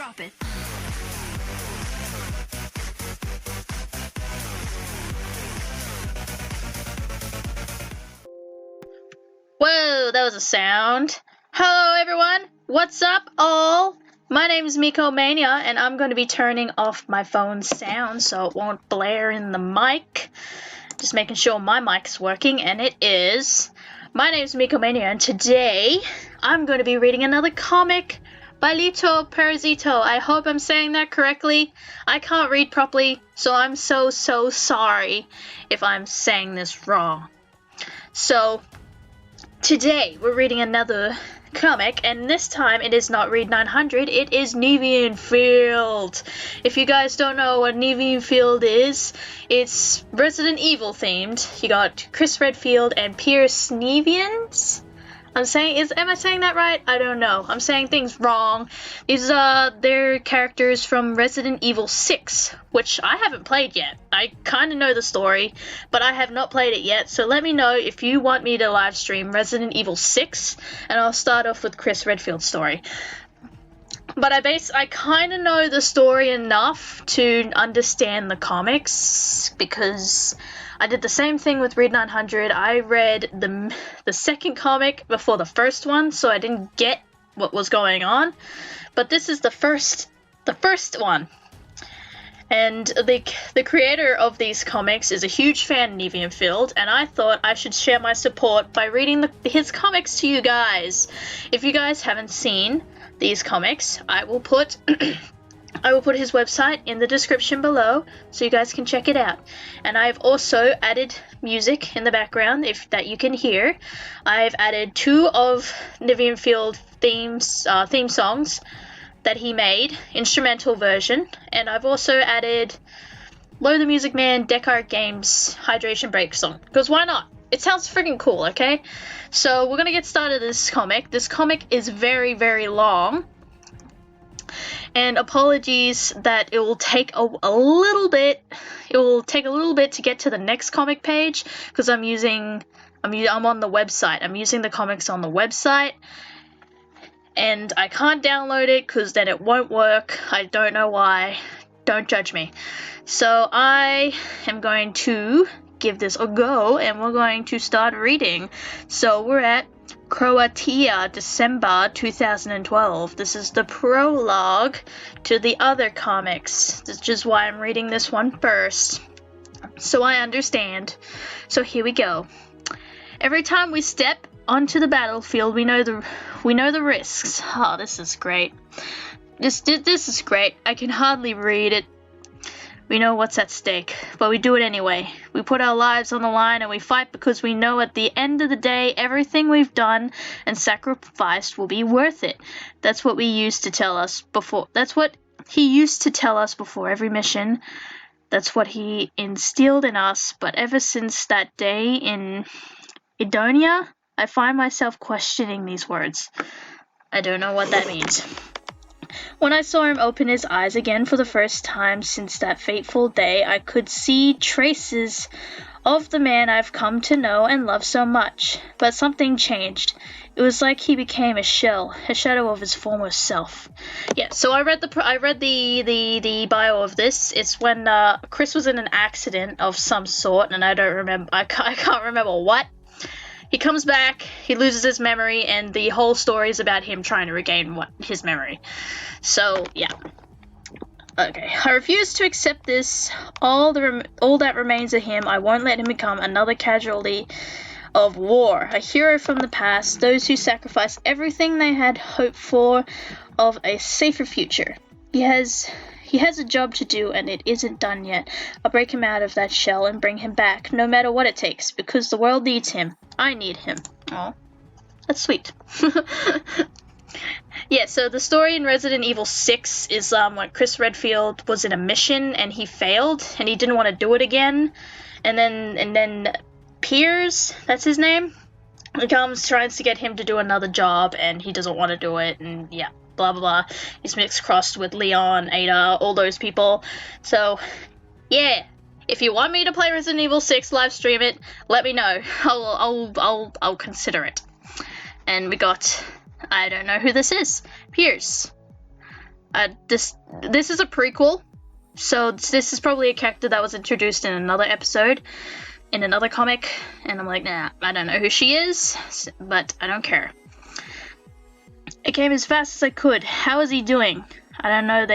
Drop it. Whoa, that was a sound. Hello everyone, what's up all? My name is Miko Mania and I'm going to be turning off my phone's sound so it won't blare in the mic. Just making sure my mic's working, and it is. My name is Miko Mania and today I'm going to be reading another comic by LitoPerezito. I hope I'm saying that correctly. I can't read properly, so I'm so sorry if I'm saying this wrong. So today we're reading another comic, and this time it is not Read 900, it is NivanField. If you guys don't know what NivanField is, it's Resident Evil themed. You got Chris Redfield and Pierce Nevians. Am I saying that right? I don't know. I'm saying things wrong. These are their characters from Resident Evil 6, which I haven't played yet. I kind of know the story, but I have not played it yet, so let me know if you want me to live stream Resident Evil 6, and I'll start off with Chris Redfield's story. But I kind of know the story enough to understand the comics, because I did the same thing with Read 900. I read the second comic before the first one, so I didn't get what was going on. But this is the first one. And the creator of these comics is a huge fan of NivanField, and I thought I should share my support by reading his comics to you guys. If you guys haven't seen these comics, I will put his website in the description below so you guys can check it out. And I've also added music in the background that you can hear. I've added 2 of NivanField theme songs that he made, instrumental version, and I've also added Low the Music Man Deckard Games Hydration Break song, because why not? It sounds freaking cool, okay? So we're gonna get started this comic. This comic is very long, and apologies that it will take a little bit. It will take a little bit to get to the next comic page, because I'm on the website. I'm using the comics on the website, and I can't download it because then it won't work. I don't know why. Don't judge me. So I am going to give this a go, and we're going to start reading. So we're at Croatia, December 2012. This is the prologue to the other comics, which is why I'm reading this one first, so I understand. So here we go. Every time we step onto the battlefield, we know the risks. Oh, this is great. This is great. I can hardly read it. We know what's at stake, but we do it anyway. We put our lives on the line and we fight because we know at the end of the day, everything we've done and sacrificed will be worth it. That's what he used to tell us before every mission. That's what he instilled in us, but ever since that day in Edonia, I find myself questioning these words. I don't know what that means. When I saw him open his eyes again for the first time since that fateful day, I could see traces of the man I've come to know and love so much. But something changed. It was like he became a shadow of his former self. Yeah, so I read the bio of this. It's when Chris was in an accident of some sort, and I can't remember what. He comes back, he loses his memory, and the whole story is about him trying to regain his memory. So, yeah. Okay. I refuse to accept this. All that remains of him, I won't let him become another casualty of war. A hero from the past, those who sacrifice everything they had hoped for of a safer future. He has a job to do, and it isn't done yet. I'll break him out of that shell and bring him back, no matter what it takes, because the world needs him. I need him. Oh, that's sweet. Yeah, so the story in Resident Evil 6 is when Chris Redfield was in a mission and he failed and he didn't want to do it again. And then Piers, that's his name, tries to get him to do another job and he doesn't want to do it, and yeah. Blah blah blah. He's mixed crossed with Leon, Ada, all those people. So, yeah. If you want me to play Resident Evil 6, live stream it, let me know. I'll consider it. And we got, I don't know who this is. Pierce. This is a prequel, so this is probably a character that was introduced in another episode, in another comic, and I'm like, nah, I don't know who she is, but I don't care. I came as fast as I could. How is he doing? I don't know.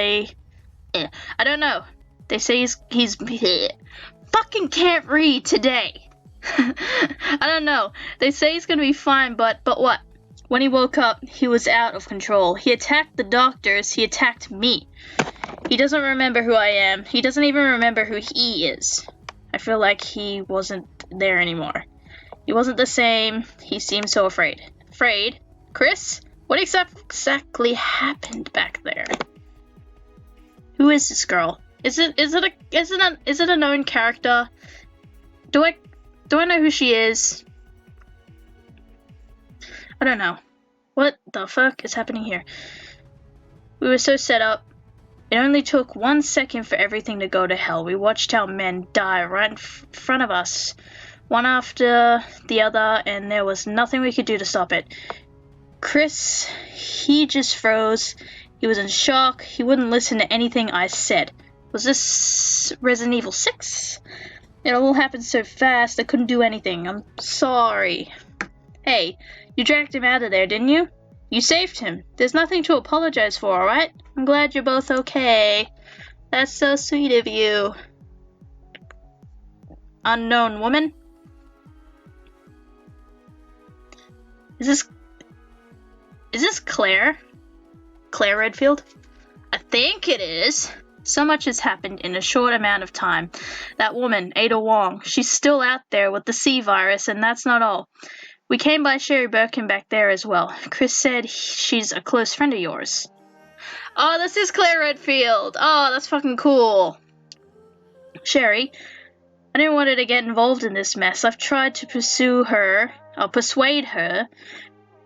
I don't know. They say he's fucking can't read today. I don't know. They say he's gonna be fine, but what? When he woke up, he was out of control. He attacked the doctors. He attacked me. He doesn't remember who I am. He doesn't even remember who he is. I feel like he wasn't there anymore. He wasn't the same. He seemed so afraid. Afraid? Chris? What exactly happened back there? Who is this girl? Is it a known character? Do I know who she is? I don't know. What the fuck is happening here? We were so set up. It only took 1 second for everything to go to hell. We watched our men die right in front of us, one after the other, and there was nothing we could do to stop it. Chris, he just froze. He was in shock. He wouldn't listen to anything I said. Was this Resident Evil 6? It all happened so fast, I couldn't do anything. I'm sorry. Hey, you dragged him out of there, didn't you? You saved him. There's nothing to apologize for, alright? I'm glad you're both okay. That's so sweet of you. Unknown woman? Is this Claire? Claire Redfield? I think it is. So much has happened in a short amount of time. That woman, Ada Wong, she's still out there with the C virus, and that's not all. We came by Sherry Birkin back there as well. Chris said she's a close friend of yours. Oh, this is Claire Redfield. Oh, that's fucking cool. Sherry, I didn't want her to get involved in this mess. I've tried to persuade her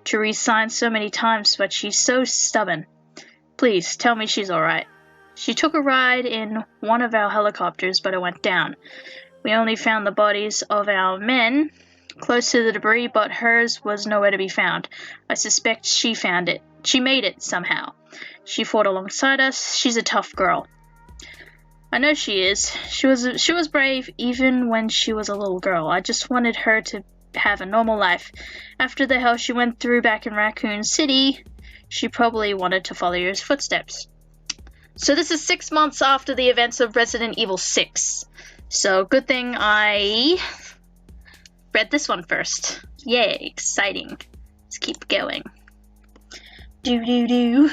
to resign so many times, but she's so stubborn. Please, tell me she's alright. She took a ride in one of our helicopters, but it went down. We only found the bodies of our men close to the debris, but hers was nowhere to be found. I suspect she found it. She made it somehow. She fought alongside us. She's a tough girl. I know she is. She was brave even when she was a little girl. I just wanted her to have a normal life. After the hell she went through back in Raccoon City, she probably wanted to follow your footsteps. So this is 6 months after the events of Resident Evil 6. So good thing I read this one first. Yay, exciting. Let's keep going. This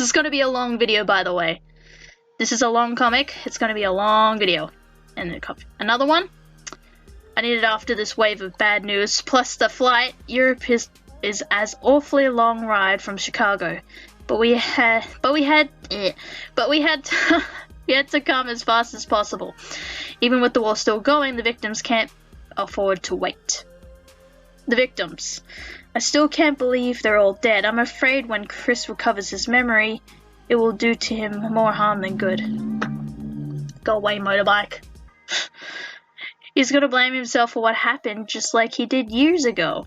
is going to be a long video, by the way. This is a long comic. It's going to be a long video. And another one. I need it after this wave of bad news. Plus the flight. Europe is as awfully a long ride from Chicago. We had to come as fast as possible. Even with the war still going, the victims can't afford to wait. The victims. I still can't believe they're all dead. I'm afraid when Chris recovers his memory, it will do to him more harm than good. Go away, motorbike. He's gonna blame himself for what happened, just like he did years ago.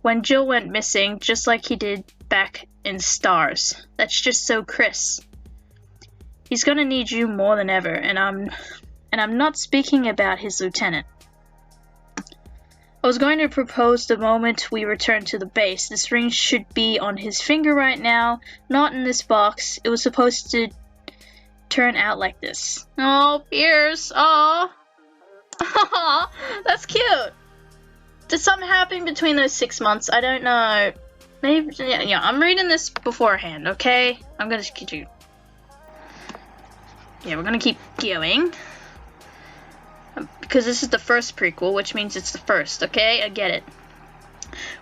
When Jill went missing, just like he did back in Stars. That's just so Chris. He's gonna need you more than ever, and I'm not speaking about his lieutenant. I was going to propose the moment we return to the base. This ring should be on his finger right now, not in this box. It was supposed to turn out like this. Oh, Pierce. Oh. That's cute. Did something happen between those 6 months? I don't know. Maybe, yeah, I'm reading this beforehand, okay? I'm gonna keep you. Yeah, we're gonna keep going. Because this is the first prequel, which means it's the first, okay? I get it.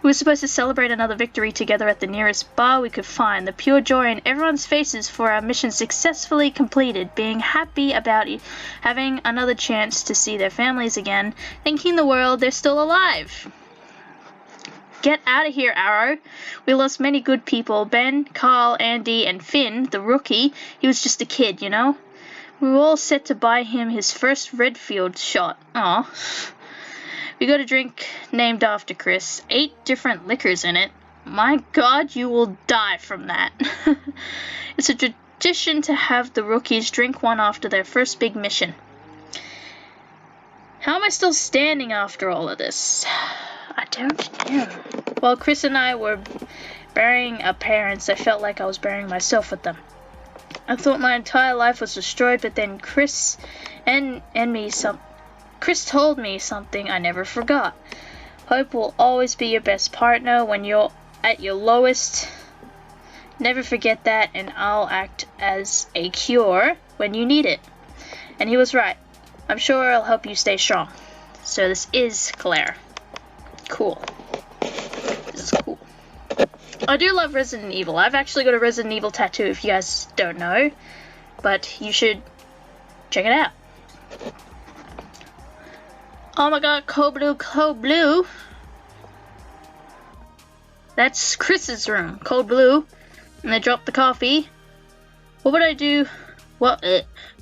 We were supposed to celebrate another victory together at the nearest bar we could find. The pure joy in everyone's faces for our mission successfully completed, being happy about having another chance to see their families again, thanking the world they're still alive. Get out of here, Arrow. We lost many good people. Ben, Carl, Andy, and Finn, the rookie. He was just a kid, you know? We were all set to buy him his first Redfield shot. Aw. We got a drink named after Chris. 8 different liquors in it. My God, you will die from that. It's a tradition to have the rookies drink one after their first big mission. How am I still standing after all of this? I don't know. While Chris and I were burying our parents, I felt like I was burying myself with them. I thought my entire life was destroyed, but then Chris told me something I never forgot. Hope will always be your best partner when you're at your lowest. Never forget that, and I'll act as a cure when you need it. And he was right. I'm sure I'll help you stay strong. So this is Claire. Cool. This is cool. I do love Resident Evil. I've actually got a Resident Evil tattoo if you guys don't know. But you should check it out. Oh my God, cold blue, cold blue. That's Chris's room, cold blue. And I dropped the coffee. What would I do? What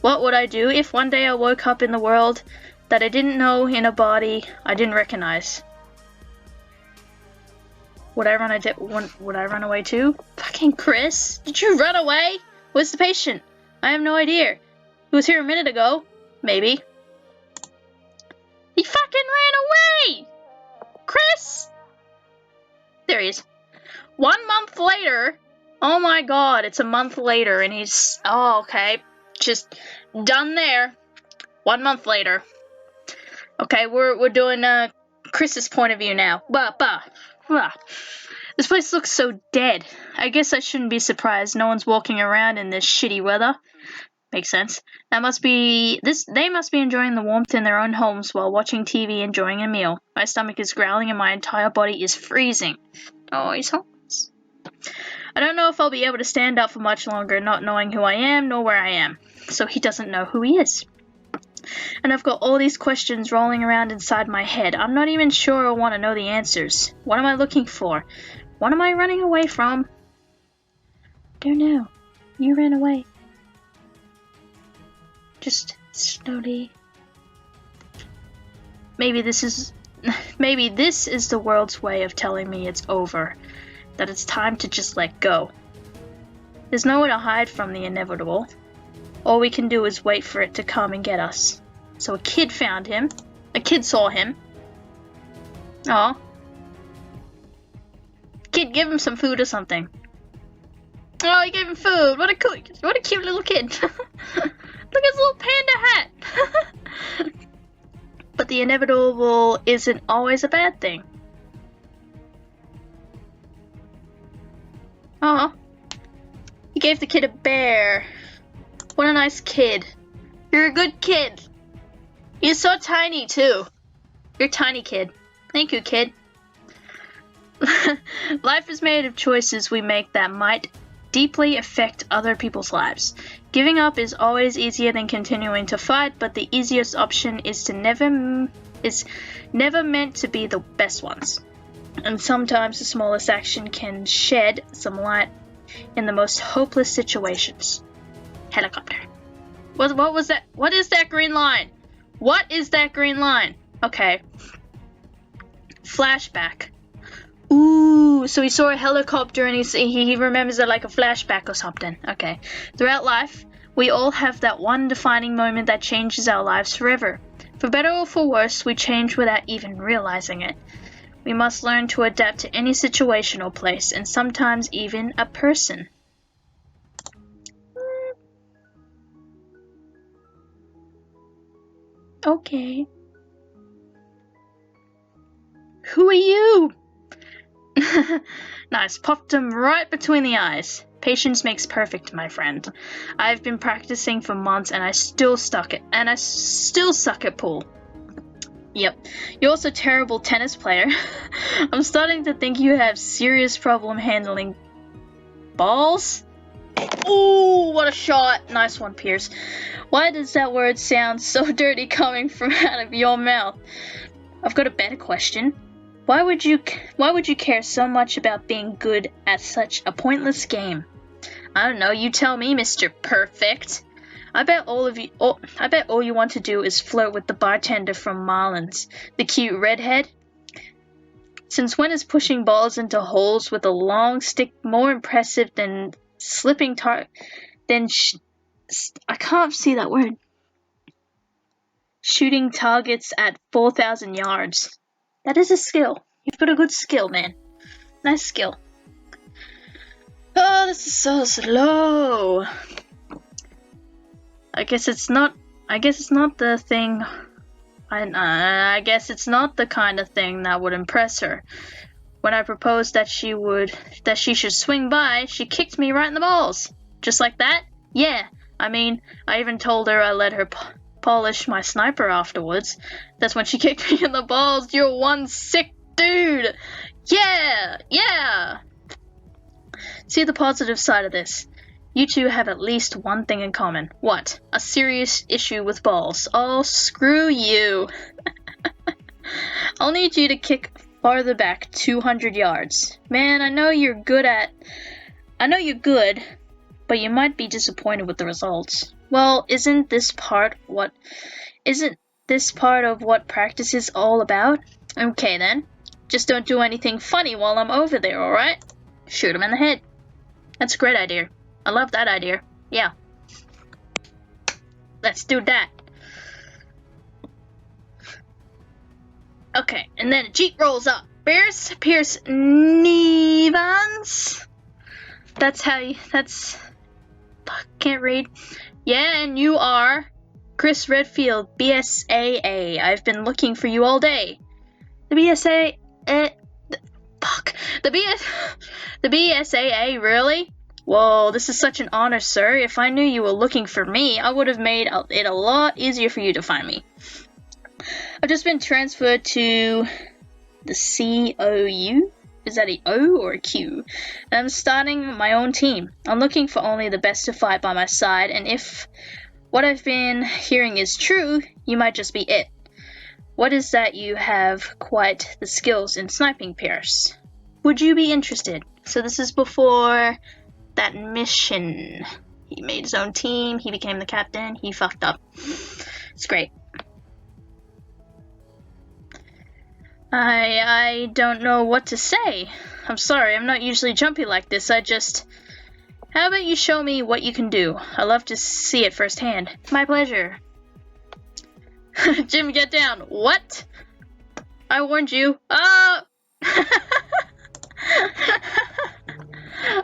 would I do if one day I woke up in the world that I didn't know in a body I didn't recognize? Would I run away too? Fucking Chris, did you run away? Where's the patient? I have no idea. He was here a minute ago. Maybe. He fucking ran away! Chris! There he is. 1 month later. Oh my God, it's a month later and he's... Oh, okay. Just done there. 1 month later. Okay, we're doing Chris's point of view now. This place looks so dead. I guess I shouldn't be surprised. No one's walking around in this shitty weather. Makes sense. They must be enjoying the warmth in their own homes while watching TV, enjoying a meal. My stomach is growling and my entire body is freezing. Oh, he's homeless. I don't know if I'll be able to stand up for much longer, not knowing who I am nor where I am. So he doesn't know who he is. And I've got all these questions rolling around inside my head. I'm not even sure I want to know the answers. What am I looking for? What am I running away from? Don't know. You ran away. Just slowly. Maybe this is the world's way of telling me it's over. That it's time to just let go. There's nowhere to hide from the inevitable. All we can do is wait for it to come and get us. So a kid found him. A kid saw him. Aw. Kid, give him some food or something. Oh, he gave him food. What a cute little kid. Look at his little panda hat. But the inevitable isn't always a bad thing. Oh, he gave the kid a bear. What a nice kid. You're a good kid. You're so tiny too. You're a tiny kid. Thank you, kid. Life is made of choices we make that might deeply affect other people's lives. Giving up is always easier than continuing to fight, but the easiest option is never meant to be the best ones. And sometimes the smallest action can shed some light in the most hopeless situations. Helicopter. What was that? What is that green line? What is that green line? Okay. Flashback. Ooh, so he saw a helicopter and he remembers it like a flashback or something. Okay. Throughout life, we all have that one defining moment that changes our lives forever. For better or for worse, we change without even realizing it. We must learn to adapt to any situation or place, and sometimes even a person. Okay. Who are you? Nice, popped him right between the eyes. Patience makes perfect, my friend. I've been practicing for months and I still suck at pool. Yep. You're also a terrible tennis player. I'm starting to think you have serious problem handling balls. Ooh, what a shot. Nice one, Pierce. Why does that word sound so dirty coming from out of your mouth? I've got a better question. Why would you care so much about being good at such a pointless game? I don't know, you tell me, Mr. Perfect. I bet all you want to do is flirt with the bartender from Marlin's, the cute redhead. Since when is pushing balls into holes with a long stick more impressive than slipping I can't see that word. Shooting targets at 4,000 yards. That is a skill. You've got a good skill, man. Nice skill. Oh, this is so slow. I guess it's not the thing. I guess it's not the kind of thing that would impress her. When I proposed that she should swing by, she kicked me right in the balls. Just like that? Yeah. I mean, I even told her I let her polish my sniper afterwards. That's when she kicked me in the balls. You're one sick dude. Yeah. See the positive side of this. You two have at least one thing in common. What? A serious issue with balls. Oh, screw you. I'll need you to kick farther back 200 yards. Man, I know you're good, but you might be disappointed with the results. Well, isn't this part of what practice is all about? Okay then. Just don't do anything funny while I'm over there, alright? Shoot him in the head. That's a great idea. I love that idea. Yeah. Let's do that. Okay, and then a Jeep rolls up. Pierce Nivans. Can't read. Yeah, and you are Chris Redfield, BSAA. I've been looking for you all day. The BSAA, really? Whoa, this is such an honor, sir. If I knew you were looking for me, I would have made it a lot easier for you to find me. I've just been transferred to the COU. Is that a O or a Q? And I'm starting my own team. I'm looking for only the best to fight by my side, and if what I've been hearing is true, you might just be it. What is that you have quite the skills in sniping, Pierce? Would you be interested? So this is before that mission. He made his own team, he became the captain, he fucked up. It's great. I don't know what to say. I'm sorry, I'm not usually jumpy like this. How about you show me what you can do? I love to see it firsthand. My pleasure. Jim, get down. What? I warned you. Oh!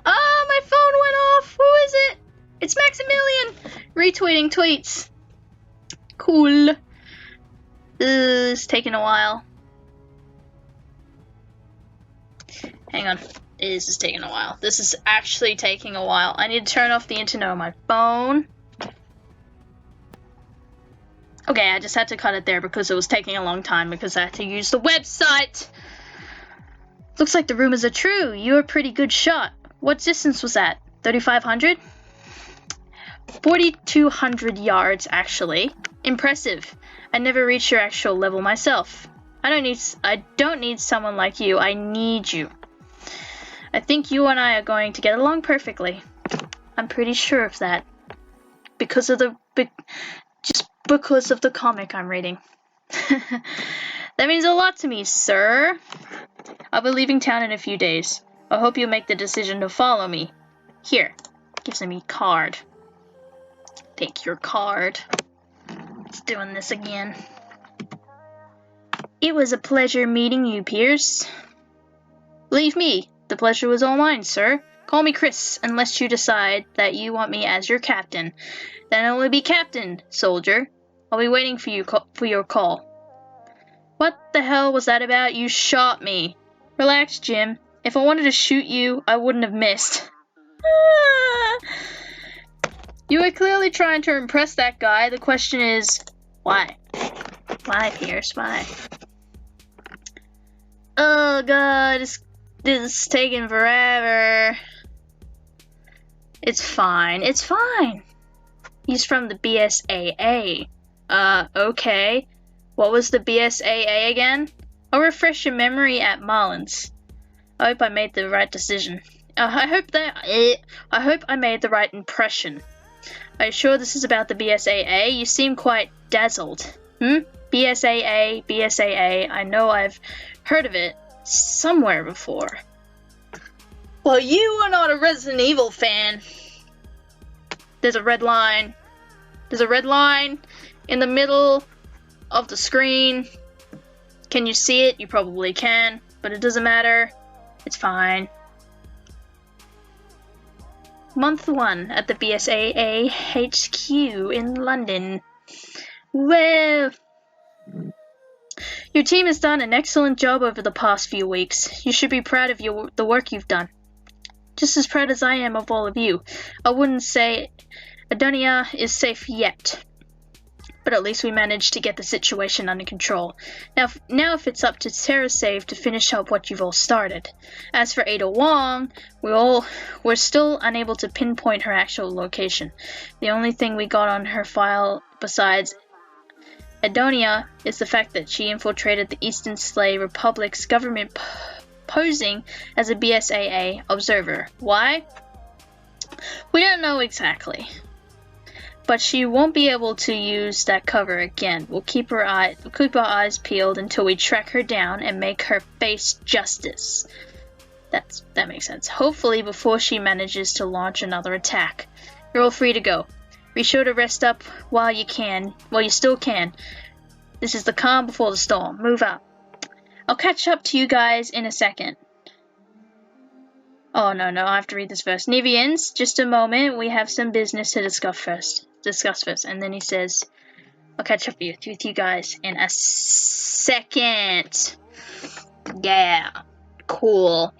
Oh, my phone went off. Who is it? It's Maximilian. Retweeting tweets. Cool. It's taking a while. Hang on. This is taking a while. This is actually taking a while. I need to turn off the internet on my phone. Okay, I just had to cut it there because it was taking a long time because I had to use the website. Looks like the rumors are true. You're a pretty good shot. What distance was that? 3,500? 4,200 yards, actually. Impressive. I never reached your actual level myself. I don't need someone like you. I need you. I think you and I are going to get along perfectly. I'm pretty sure of that. Because of the comic I'm reading. That means a lot to me, sir. I'll be leaving town in a few days. I hope you make the decision to follow me. Here. Gives me a card. Take your card. It's doing this again. It was a pleasure meeting you, Pierce. Believe me, the pleasure was all mine, sir. Call me Chris, unless you decide that you want me as your captain. Then I will be captain, soldier. I'll be waiting for your call. What the hell was that about? You shot me. Relax, Jim. If I wanted to shoot you, I wouldn't have missed. You were clearly trying to impress that guy. The question is, why? Why, Pierce? Why? Oh god, this is taking forever. It's fine. It's fine. He's from the BSAA. Okay. What was the BSAA again? I'll refresh your memory at Marlin's. I hope I made the right decision. I hope I made the right impression. Are you sure this is about the BSAA? You seem quite dazzled. BSAA, BSAA. I know I've heard of it, somewhere before. Well, you are not a Resident Evil fan. There's a red line. There's a red line in the middle of the screen. Can you see it? You probably can, but it doesn't matter. It's fine. Month 1 at the BSAA HQ in London. Well, your team has done an excellent job over the past few weeks. You should be proud of the work you've done. Just as proud as I am of all of you. I wouldn't say Adonia is safe yet, but at least we managed to get the situation under control. Now if it's up to TerraSave to finish up what you've all started. As for Ada Wong, we're still unable to pinpoint her actual location. The only thing we got on her file besides Adonia is the fact that she infiltrated the Eastern Slave Republic's government posing as a BSAA observer. Why? We don't know exactly. But she won't be able to use that cover again. We'll keep our eyes peeled until we track her down and make her face justice. That makes sense. Hopefully before she manages to launch another attack. You're all free to go. Be sure to rest up while you still can. This is the calm before the storm. Move out. I'll catch up to you guys in a second. Oh, no, I have to read this first. Nivians, just a moment. We have some business to discuss first. And then he says, I'll catch up with you guys in a second. Yeah. Cool.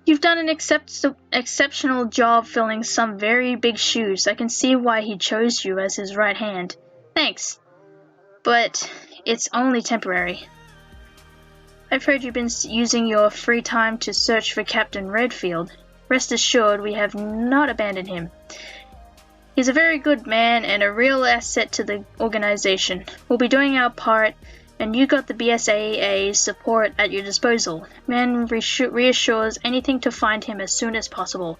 You've done an exceptional job filling some very big shoes. I can see why he chose you as his right hand. Thanks. But it's only temporary. I've heard you've been using your free time to search for Captain Redfield. Rest assured, we have not abandoned him. He's a very good man and a real asset to the organization. We'll be doing our part, and you got the BSAA support at your disposal. Man reassures anything to find him as soon as possible.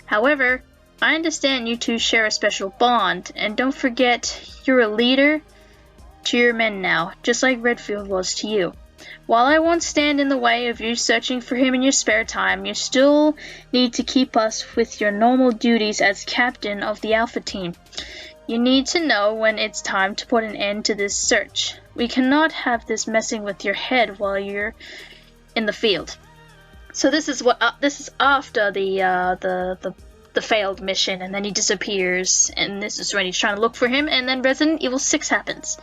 However, I understand you two share a special bond, and don't forget, you're a leader to your men now, just like Redfield was to you. While I won't stand in the way of you searching for him in your spare time, you still need to keep us with your normal duties as captain of the Alpha team. You need to know when it's time to put an end to this search. We cannot have this messing with your head while you're in the field. So this is after the failed mission, and then he disappears, and this is when he's trying to look for him, and then Resident Evil 6 happens.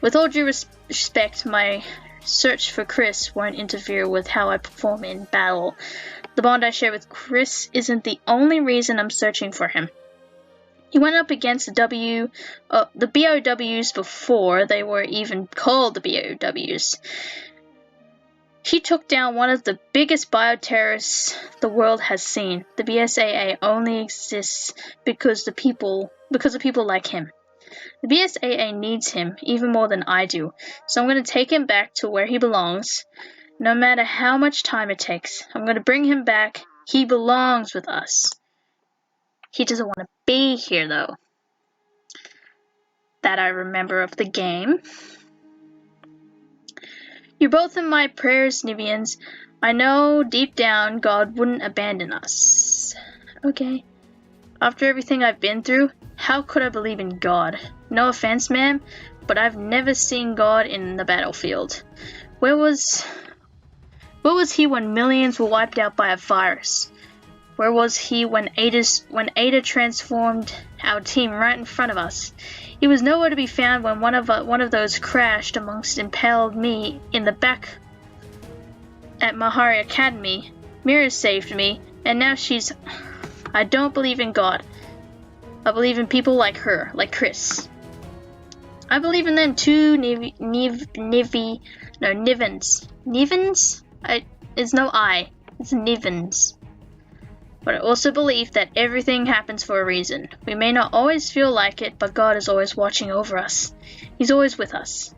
With all due respect, my search for Chris won't interfere with how I perform in battle. The bond I share with Chris isn't the only reason I'm searching for him. He went up against the BOWs before they were even called the BOWs. He took down one of the biggest bioterrorists the world has seen. The BSAA only exists because of people like him. The BSAA needs him even more than I do, so I'm going to take him back to where he belongs, no matter how much time it takes. I'm going to bring him back. He belongs with us. He doesn't want to be here, though. That I remember of the game. You're both in my prayers, Nivians. I know deep down God wouldn't abandon us. Okay. After everything I've been through, how could I believe in God? No offense, ma'am, but I've never seen God in the battlefield. Where was he when millions were wiped out by a virus? Where was he when Ada transformed our team right in front of us? He was nowhere to be found when one of those crashed amongst impaled me in the back at Mahari Academy. Mira saved me, and now she's... I don't believe in God. I believe in people like her, like Chris. I believe in them too, Nivens. Nivens? It's no I. It's Nivens. But I also believe that everything happens for a reason. We may not always feel like it, but God is always watching over us. He's always with us.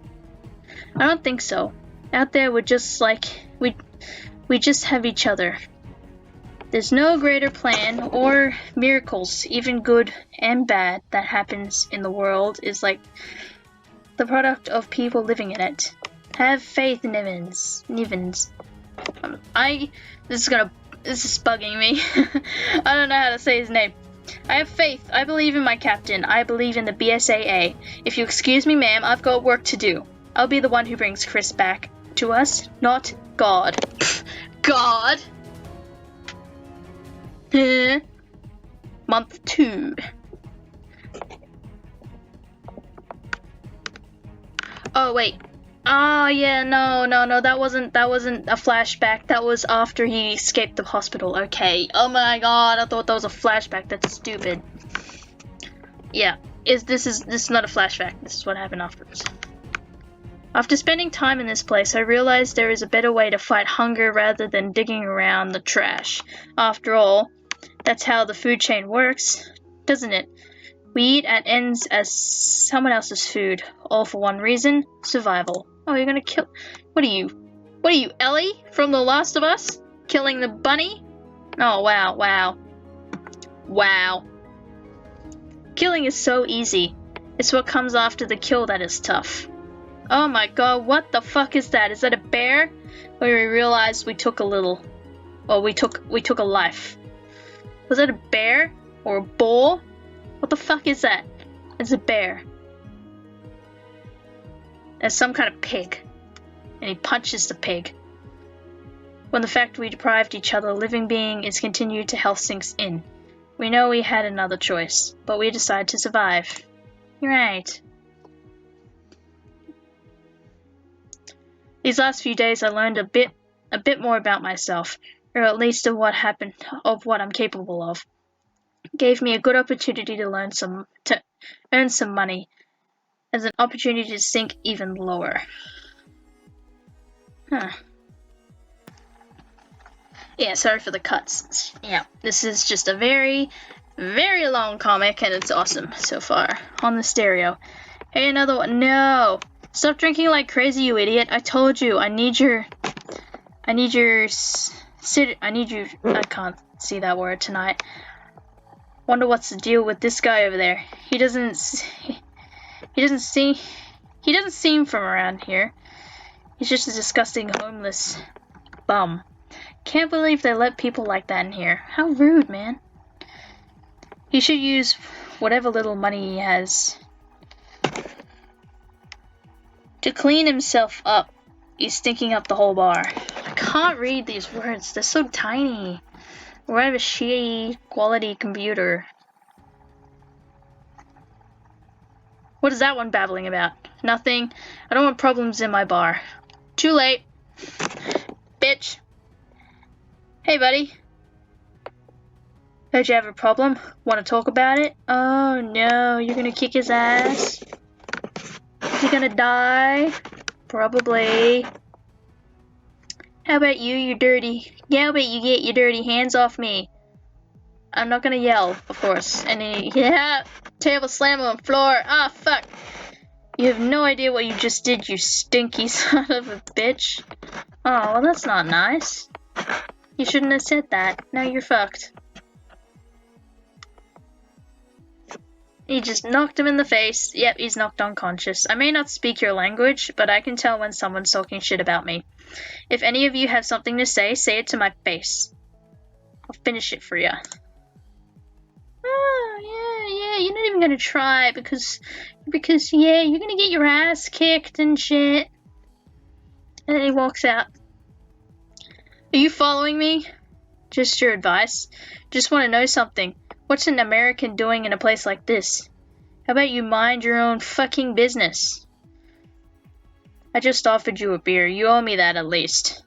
I don't think so. Out there we're just like... We just have each other. There's no greater plan or miracles, even good and bad, that happens in the world is like the product of people living in it. Have faith, Nivens. This is bugging me. I don't know how to say his name. I have faith. I believe in my captain. I believe in the BSAA. If you excuse me, ma'am, I've got work to do. I'll be the one who brings Chris back to us, not God. God? Month 2. Oh, wait. Oh, yeah, no, that wasn't a flashback. That was after he escaped the hospital. Okay. Oh my god, I thought that was a flashback. That's stupid. Yeah, this is not a flashback. This is what happened afterwards. After spending time in this place, I realized there is a better way to fight hunger rather than digging around the trash. After all, that's how the food chain works, doesn't it? We eat at ends as someone else's food, all for one reason, survival. Oh, you're gonna kill... What are you, Ellie from The Last of Us? Killing the bunny? Oh, wow. Killing is so easy. It's what comes after the kill that is tough. Oh my god, what the fuck is that? Is that a bear? Where we realized we took a little... Well, we took a life. Was that a bear? Or a boar? What the fuck is that? It's a bear. There's some kind of pig. And he punches the pig. When the fact we deprived each other of living being is continued to health sinks in. We know we had another choice, but we decided to survive. You're right. These last few days I learned a bit more about myself, or at least of what I'm capable of. It gave me a good opportunity to earn some money, as an opportunity to sink even lower. Huh. Yeah, sorry for the cuts. Yeah, this is just a very, very long comic, and it's awesome so far. On the stereo. Hey, another one. No! Stop drinking like crazy, you idiot. I told you, I need you... I can't see that word tonight. Wonder what's the deal with this guy over there. He doesn't seem from around here. He's just a disgusting homeless bum. Can't believe they let people like that in here. How rude, man. He should use whatever little money he has to clean himself up. He's stinking up the whole bar. I can't read these words. They're so tiny. Or I have a shitty quality computer. What is that one babbling about? Nothing. I don't want problems in my bar. Too late. Bitch. Hey, buddy. Heard you have a problem? Want to talk about it? Oh, no. You're gonna kick his ass? Is he gonna die? Probably. How about you dirty... How about you get your dirty hands off me? I'm not gonna yell, of course. And then, yeah, table slam on the floor. Ah, fuck. You have no idea what you just did, you stinky son of a bitch. Oh, well, that's not nice. You shouldn't have said that. Now you're fucked. He just knocked him in the face. Yep, he's knocked unconscious. I may not speak your language, but I can tell when someone's talking shit about me. If any of you have something to say it to my face. I'll finish it for you. Oh, yeah, you're not even gonna try because, yeah, you're gonna get your ass kicked and shit. And then he walks out. Are you following me? Just your advice. Just want to know something. What's an American doing in a place like this? How about you mind your own fucking business? I just offered you a beer. You owe me that at least.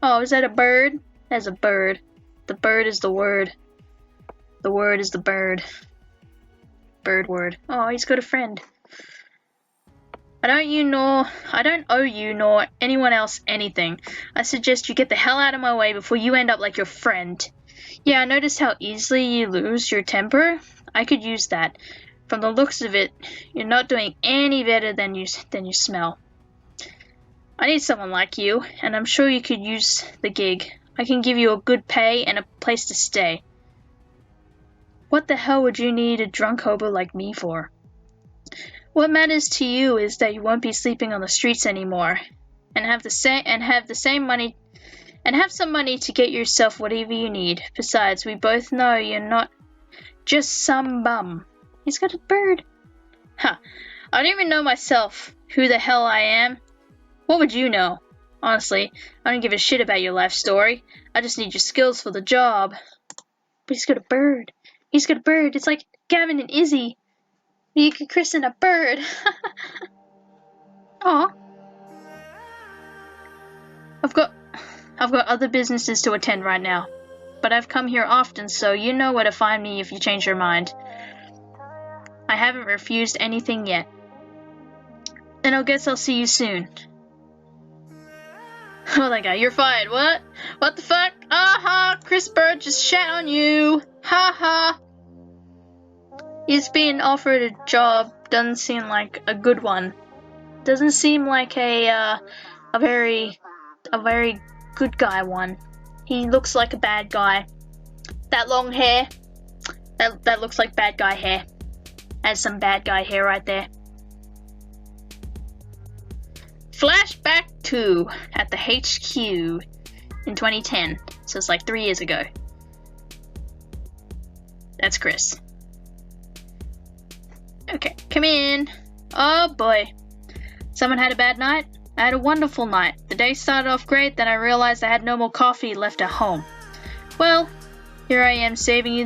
Oh, is that a bird? That's a bird. The bird is the word. The word is the bird. Bird word. Oh, he's got a friend. I don't owe you nor anyone else anything. I suggest you get the hell out of my way before you end up like your friend. Yeah, I noticed how easily you lose your temper. I could use that. From the looks of it, you're not doing any better than you smell. I need someone like you, and I'm sure you could use the gig. I can give you a good pay and a place to stay. What the hell would you need a drunk hobo like me for? What matters to you is that you won't be sleeping on the streets anymore. and have some money to get yourself whatever you need. Besides, we both know you're not just some bum. He's got a bird. Huh. I don't even know myself who the hell I am. What would you know? Honestly, I don't give a shit about your life story. I just need your skills for the job. But he's got a bird. He's got a bird. It's like Gavin and Izzy. You could christen a bird. Aw. I've got other businesses to attend right now. But I've come here often, so you know where to find me if you change your mind. I haven't refused anything yet. And I guess I'll see you soon. Oh, that guy, you're fired. What? What the fuck? Aha! Chris Bird just shat on you. Ha ha. He's being offered a job. Doesn't seem like a good one. Doesn't seem like a very good guy one. He looks like a bad guy. That long hair. That looks like bad guy hair. Has some bad guy hair right there. Flashback to at the HQ in 2010. So it's like 3 years ago. That's Chris. Okay, come in. Oh boy. Someone had a bad night? I had a wonderful night. The day started off great, then I realized I had no more coffee left at home. Well, here I am saving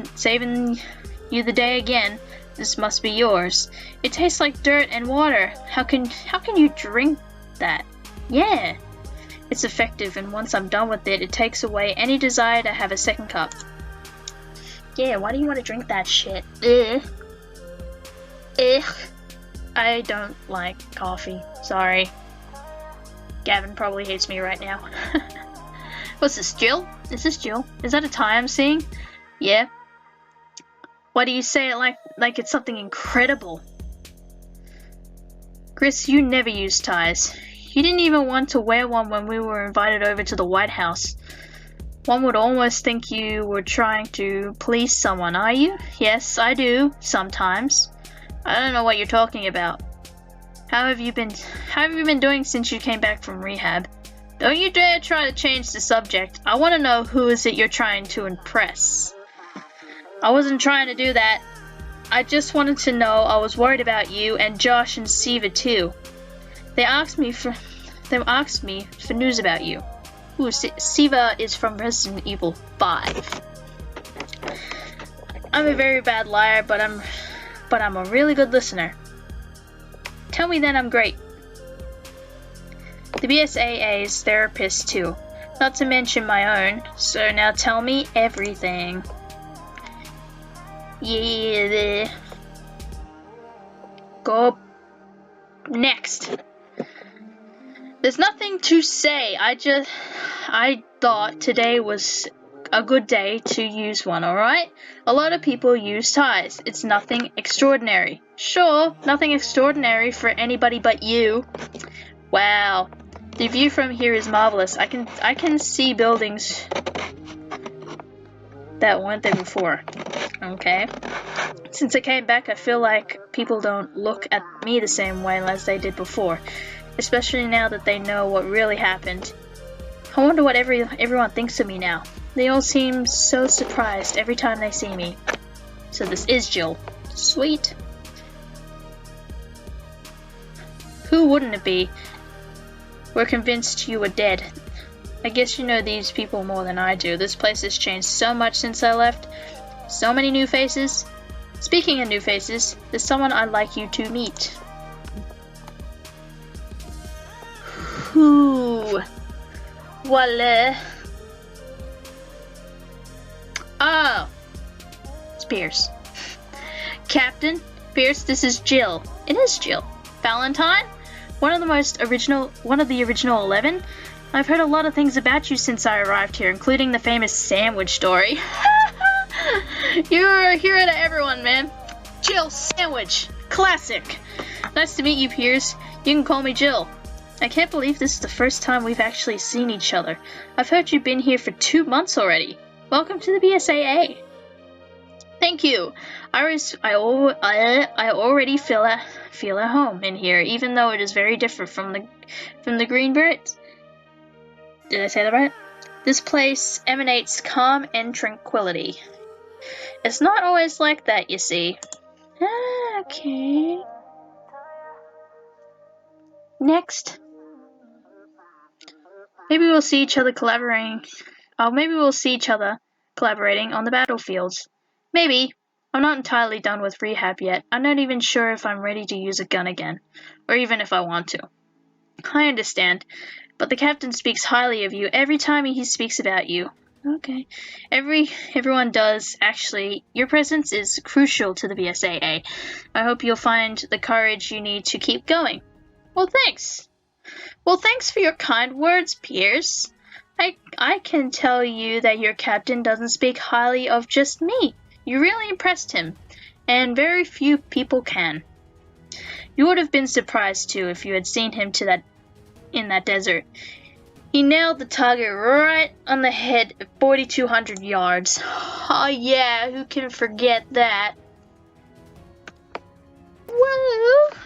you the day again. This must be yours. It tastes like dirt and water. How can you drink that? Yeah. It's effective, and once I'm done with it, it takes away any desire to have a second cup. Yeah, why do you want to drink that shit? Ugh. Ugh. I don't like coffee. Sorry. Gavin probably hates me right now. What's this, Jill? Is this Jill? Is that a tie I'm seeing? Yeah. Why do you say it like it's something incredible? Chris, you never use ties. You didn't even want to wear one when we were invited over to the White House. One would almost think you were trying to please someone, are you? Yes, I do, sometimes. I don't know what you're talking about. How have you been doing since you came back from rehab? Don't you dare try to change the subject. I want to know who is it you're trying to impress. I wasn't trying to do that. I just wanted to know I was worried about you and Josh and Siva too. They asked me for news about you. Ooh, Siva is from Resident Evil 5. I'm a very bad liar, but I'm a really good listener. Tell me then I'm great. The BSAA's therapist too, not to mention my own, so now tell me everything. Yeah. Go next. There's nothing to say. I thought today was a good day to use one, alright? A lot of people use ties. It's nothing extraordinary. Sure, nothing extraordinary for anybody but you. Wow. The view from here is marvelous. I can see buildings that weren't there before. Okay. Since I came back, I feel like people don't look at me the same way as they did before. Especially now that they know what really happened. I wonder what everyone thinks of me now. They all seem so surprised every time they see me. So this is Jill. Sweet. Who wouldn't it be? We're convinced you were dead. I guess you know these people more than I do. This place has changed so much since I left. So many new faces. Speaking of new faces, there's someone I'd like you to meet. Who? Voila. Oh. It's Pierce. Captain Pierce, this is Jill. It is Jill. Valentine? One of the original 11? I've heard a lot of things about you since I arrived here, including the famous sandwich story. You're a hero to everyone, man. Jill Sandwich. Classic. Nice to meet you, Pierce. You can call me Jill. I can't believe this is the first time we've actually seen each other. I've heard you've been here for 2 months already. Welcome to the BSAA. Thank you. I already feel at home in here, even though it is very different from the green birds. Did I say that right? This place emanates calm and tranquility. It's not always like that, you see. Ah, okay. Next. Maybe we'll see each other collaborating. Maybe we'll see each other collaborating on the battlefields. Maybe. I'm not entirely done with rehab yet. I'm not even sure if I'm ready to use a gun again, or even if I want to. I understand, but the captain speaks highly of you every time he speaks about you. Okay. Everyone does, actually. Your presence is crucial to the BSAA. I hope you'll find the courage you need to keep going. Well, thanks. Well, thanks for your kind words, Pierce. I can tell you that your captain doesn't speak highly of just me. You really impressed him, and very few people can. You would have been surprised, too, if you had seen him in that desert. He nailed the target right on the head at 4,200 yards. Oh yeah, who can forget that? Woo!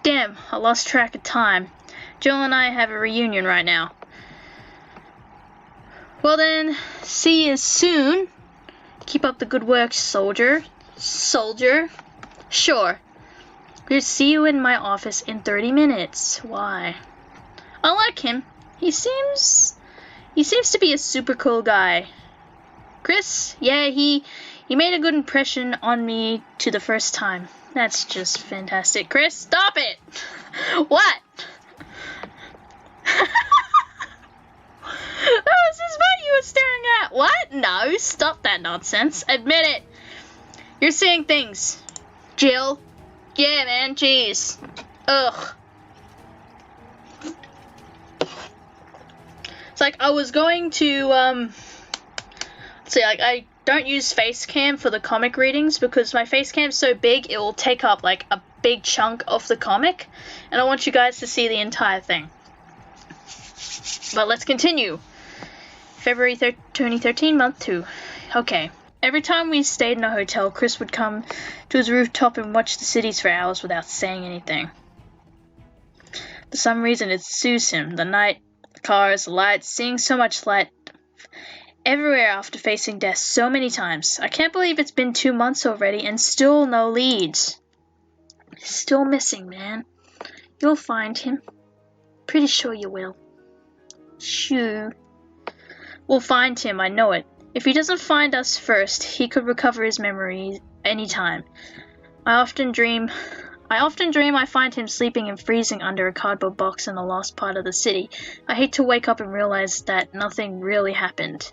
Damn, I lost track of time. Joel and I have a reunion right now. Well then, see you soon. Keep up the good work, soldier. Sure. We'll see you in my office in 30 minutes. Why? I like him. He seems to be a super cool guy. Chris? Yeah, he made a good impression on me to the first time. That's just fantastic. Chris, stop it! What? That was just what you were staring at. What? No, stop that nonsense. Admit it. You're seeing things. Jill. Yeah, man, jeez. Ugh. It's like I was going to, see, like, I don't use Facecam for the comic readings because my Facecam's so big it will take up, like, a big chunk of the comic, and I want you guys to see the entire thing. But let's continue. February 2013, month 2. Okay. Every time we stayed in a hotel, Chris would come to his rooftop and watch the cities for hours without saying anything. For some reason, it soothes him. The night, the cars, the lights, seeing so much light everywhere after facing death so many times. I can't believe it's been 2 months already and still no leads. Still missing, man. You'll find him. Pretty sure you will. Shoo. We'll find him, I know it. If he doesn't find us first, he could recover his memory anytime. I often dream I find him sleeping and freezing under a cardboard box in the lost part of the city. I hate to wake up and realize that nothing really happened.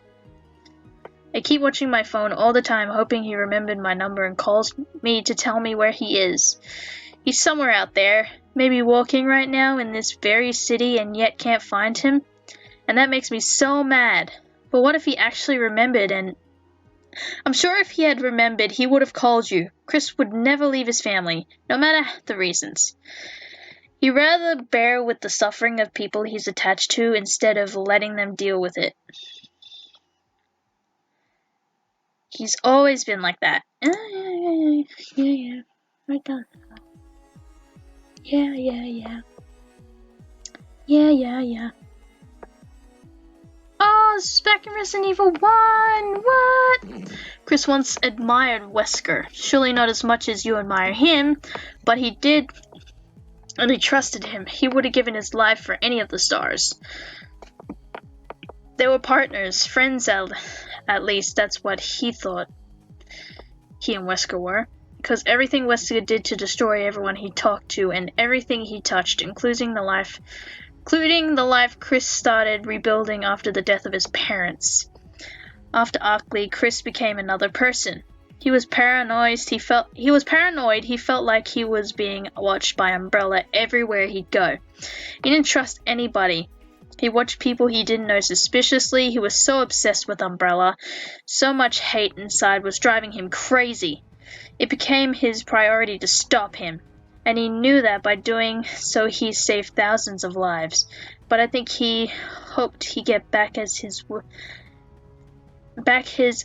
I keep watching my phone all the time, hoping he remembered my number and calls me to tell me where he is. He's somewhere out there, maybe walking right now in this very city and yet can't find him. And that makes me so mad. But what if he actually remembered and... I'm sure if he had remembered, he would have called you. Chris would never leave his family, no matter the reasons. He'd rather bear with the suffering of people he's attached to instead of letting them deal with it. He's always been like that. Yeah. Right down. Yeah. Oh, this is back in Resident Evil 1! What? Chris once admired Wesker. Surely not as much as you admire him, but he did, and he trusted him. He would have given his life for any of the stars. They were partners, friends at least. That's what he thought he and Wesker were. Because everything Wesker did to destroy everyone he talked to, and everything he touched, including the life Chris started rebuilding after the death of his parents. After Arkley, Chris became another person. He was paranoid. He felt like he was being watched by Umbrella everywhere he'd go. He didn't trust anybody. He watched people he didn't know suspiciously. He was so obsessed with Umbrella. So much hate inside was driving him crazy. It became his priority to stop him. And he knew that by doing so he saved thousands of lives. But I think he hoped he'd get back his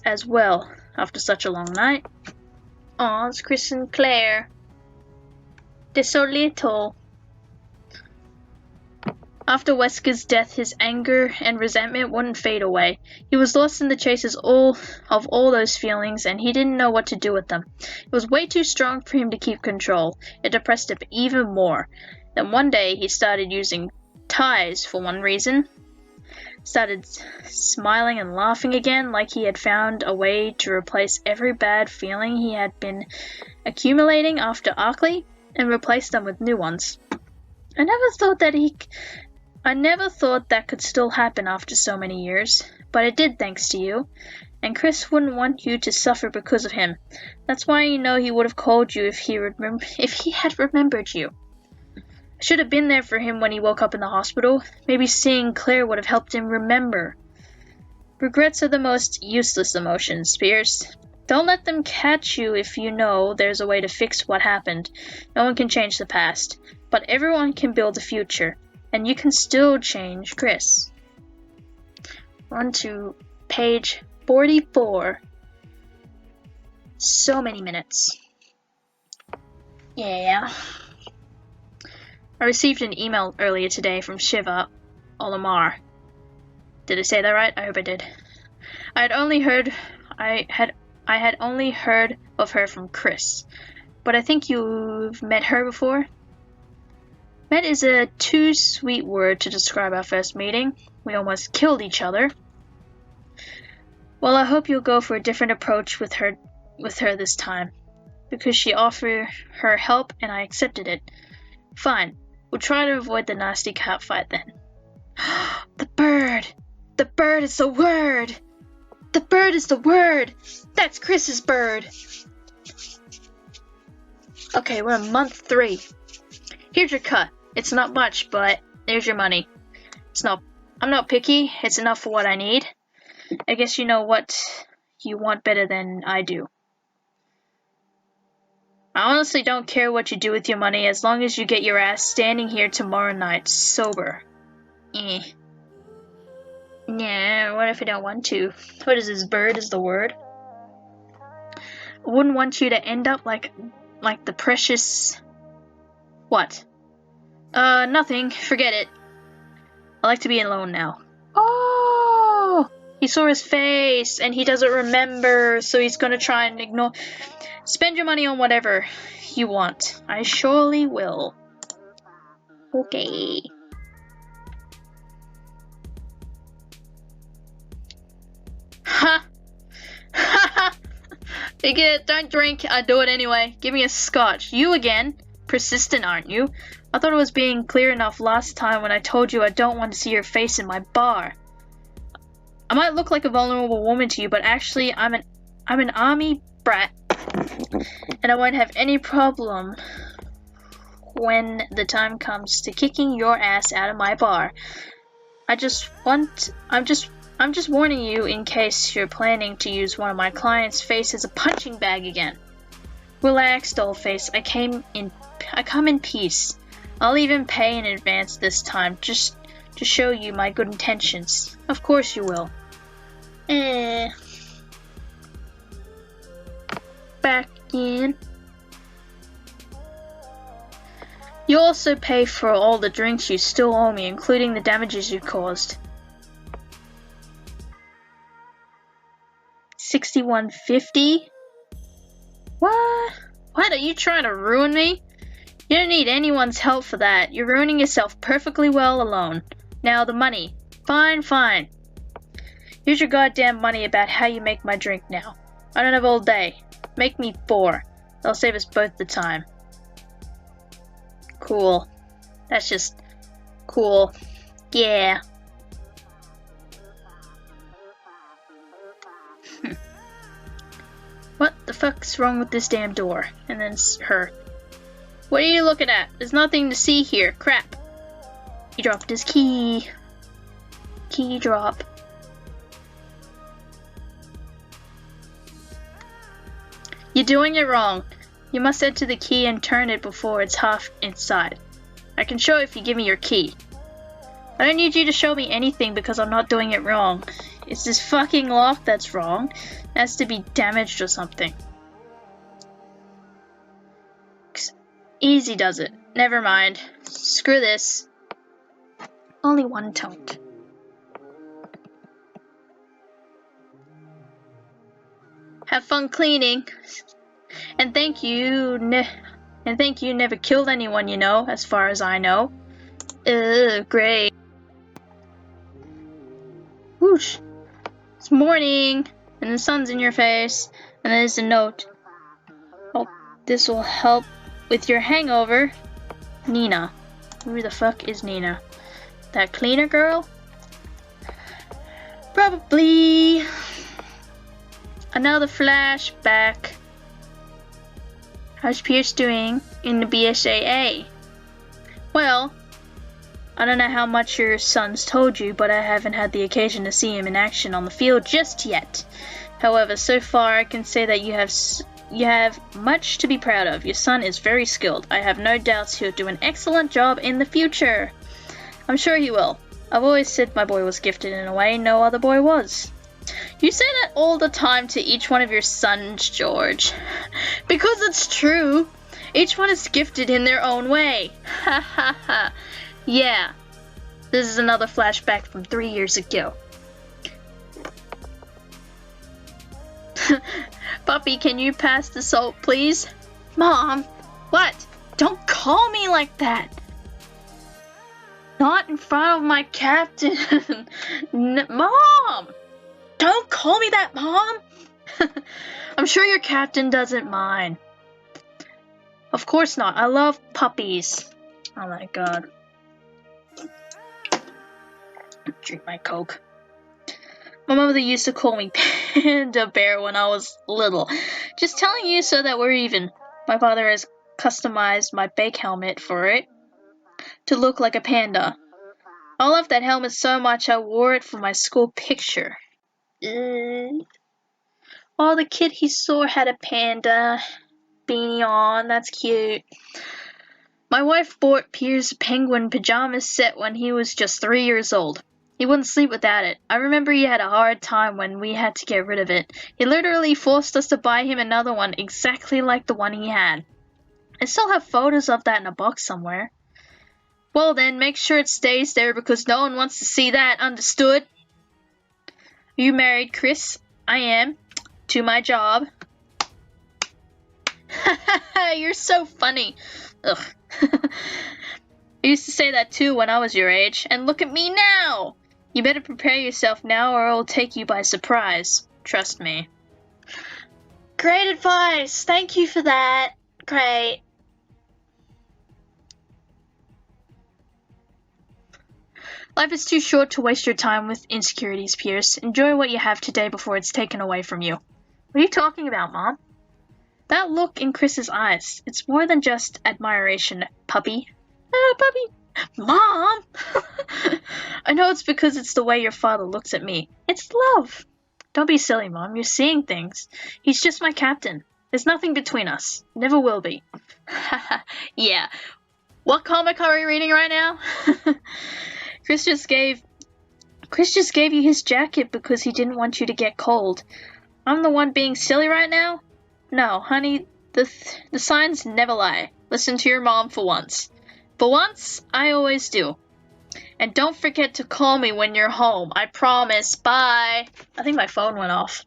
as well. after such a long night. Aw, it's Chris and Claire. They're so little. After Wesker's death, his anger and resentment wouldn't fade away. He was lost in the chases of all those feelings, and he didn't know what to do with them. It was way too strong for him to keep control. It depressed him even more. Then one day, he started using ties for one reason. Started smiling and laughing again, like he had found a way to replace every bad feeling he had been accumulating after Arkley, and replace them with new ones. I never thought that could still happen after so many years, but it did thanks to you, and Chris wouldn't want you to suffer because of him. That's why you know he would have called you if he had remembered you. I should have been there for him when he woke up in the hospital. Maybe seeing Claire would have helped him remember. Regrets are the most useless emotions, Pierce. Don't let them catch you if you know there's a way to fix what happened. No one can change the past, but everyone can build a future. And you can still change Chris. We're on to page 44. So many minutes. Yeah. I received an email earlier today from Shiva Olamar. Did I say that right? I hope I did. I had only heard of her from Chris. But I think you've met her before? Met is a too sweet word to describe our first meeting. We almost killed each other. Well, I hope you'll go for a different approach with her this time. Because she offered her help and I accepted it. Fine. We'll try to avoid the nasty cat fight then. The bird! The bird is the word! The bird is the word! That's Chris's bird! Okay, we're on month 3. Here's your cut. It's not much, but there's your money. I'm not picky. It's enough for what I need. I guess you know what you want better than I do. I honestly don't care what you do with your money as long as you get your ass standing here tomorrow night, sober. Nah, what if I don't want to? What is this, bird is the word? I wouldn't want you to end up like the precious... What? Nothing. Forget it. I like to be alone now. Oh! He saw his face, and he doesn't remember, so he's gonna try and ignore... Spend your money on whatever you want. I surely will. Okay. Ha! Ha! Don't drink. I do it anyway. Give me a scotch. You again? Persistent, aren't you? I thought it was being clear enough last time when I told you I don't want to see your face in my bar. I might look like a vulnerable woman to you, but actually I'm an army brat. And I won't have any problem when the time comes to kicking your ass out of my bar. I'm just warning you in case you're planning to use one of my clients' face as a punching bag again. Relax, dollface. I come in peace. I'll even pay in advance this time, just to show you my good intentions. Of course you will. Back in. You also pay for all the drinks you still owe me, including the damages you caused. $61.50? What? What? Are you trying to ruin me? You don't need anyone's help for that. You're ruining yourself perfectly well alone. Now the money. Fine, fine. Here's your goddamn money about how you make my drink now. I don't have all day. Make me 4. That'll save us both the time. Cool. That's just cool. Yeah. What the fuck's wrong with this damn door? And then her. What are you looking at? There's nothing to see here. Crap. He dropped his key. Key drop. You're doing it wrong. You must enter the key and turn it before it's half inside. I can show if you give me your key. I don't need you to show me anything because I'm not doing it wrong. It's this fucking lock that's wrong. It has to be damaged or something. Easy does it. Never mind. Screw this. Only one tote. Have fun cleaning. And thank you. Never killed anyone, you know, as far as I know. Great. Whoosh. It's morning, and the sun's in your face, and there's a note. Oh, this will help with your hangover. Nina. Who the fuck is Nina? That cleaner girl? Probably. Another flashback. How's Pierce doing in the BSAA? Well, I don't know how much your son's told you, but I haven't had the occasion to see him in action on the field just yet. However, so far I can say that you have much to be proud of. Your son is very skilled. I have no doubts he'll do an excellent job in the future. I'm sure he will. I've always said my boy was gifted in a way no other boy was. You say that all the time to each one of your sons, George. Because it's true. Each one is gifted in their own way. Ha ha ha. Yeah. This is another flashback from 3 years ago. Puppy, can you pass the salt, please? Mom, what? Don't call me like that. Not in front of my captain. Mom! Don't call me that, Mom! I'm sure your captain doesn't mind. Of course not. I love puppies. Oh my god. Drink my Coke. My mother used to call me Panda Bear when I was little. Just telling you so that we're even. My father has customized my bake helmet for it to look like a panda. I love that helmet so much I wore it for my school picture. Oh, the kid he saw had a panda beanie on. That's cute. My wife bought Pierce a penguin pajama set when he was just 3 years old. He wouldn't sleep without it. I remember he had a hard time when we had to get rid of it. He literally forced us to buy him another one exactly like the one he had. I still have photos of that in a box somewhere. Well then, make sure it stays there because no one wants to see that, understood? Are you married, Chris? I am. To my job. You're so funny. Ugh. I used to say that too when I was your age, and look at me now! You better prepare yourself now or it'll take you by surprise. Trust me. Great advice! Thank you for that. Great. Life is too short to waste your time with insecurities, Pierce. Enjoy what you have today before it's taken away from you. What are you talking about, Mom? That look in Chris's eyes. It's more than just admiration, puppy. Puppy. Mom! I know it's because it's the way your father looks at me. It's love. Don't be silly, Mom. You're seeing things. He's just my captain. There's nothing between us. Never will be. Yeah. What comic are we reading right now? Chris just gave you his jacket because he didn't want you to get cold. I'm the one being silly right now? No, honey, the signs never lie. Listen to your mom for once. For once, I always do. And don't forget to call me when you're home. I promise. Bye. I think my phone went off.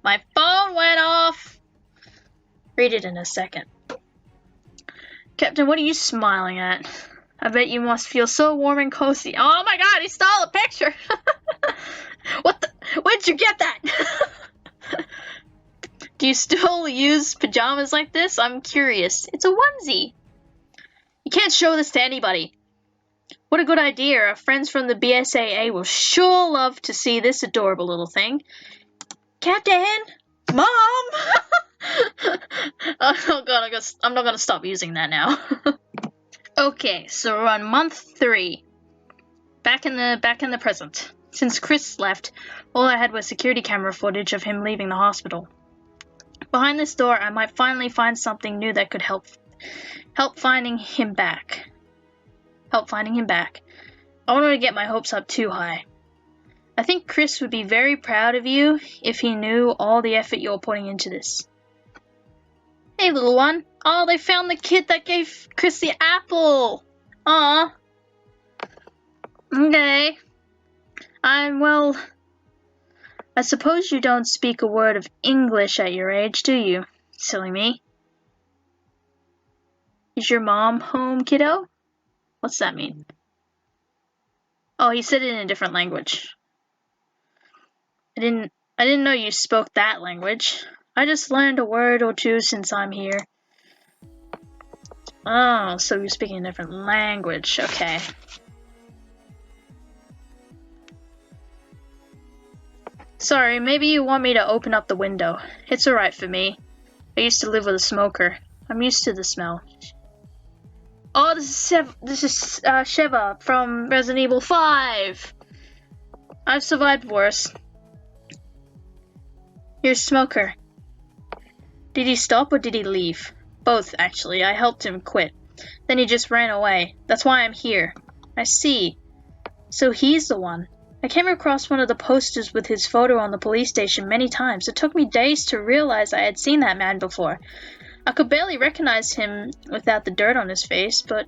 My phone went off. Read it in a second. Captain, what are you smiling at? I bet you must feel so warm and cozy. Oh my god, he stole a picture! What the? Where'd you get that? Do you still use pajamas like this? I'm curious. It's a onesie. You can't show this to anybody. What a good idea. Our friends from the BSAA will sure love to see this adorable little thing. Captain! Mom! Oh god, I'm not gonna stop using that now. Okay, so we're on month 3. Back in the present. Since Chris left, all I had was security camera footage of him leaving the hospital. Behind this door, I might finally find something new that could help finding him back. I don't want to get my hopes up too high. I think Chris would be very proud of you if he knew all the effort you're putting into this. Hey, little one. Oh, they found the kid that gave Chris the apple. Aw. Okay. Well, I suppose you don't speak a word of English at your age, do you? Silly me. Is your mom home, kiddo? What's that mean? Oh, he said it in a different language. I didn't know you spoke that language. I just learned a word or two since I'm here. Oh, so you're speaking a different language. Okay. Sorry, maybe you want me to open up the window. It's alright for me. I used to live with a smoker. I'm used to the smell. Oh, this is Sheva from Resident Evil 5. I've survived worse. Here's Smoker. Did he stop or did he leave? Both, actually. I helped him quit. Then he just ran away. That's why I'm here. I see. So he's the one. I came across one of the posters with his photo on the police station many times. It took me days to realize I had seen that man before. I could barely recognize him without the dirt on his face, but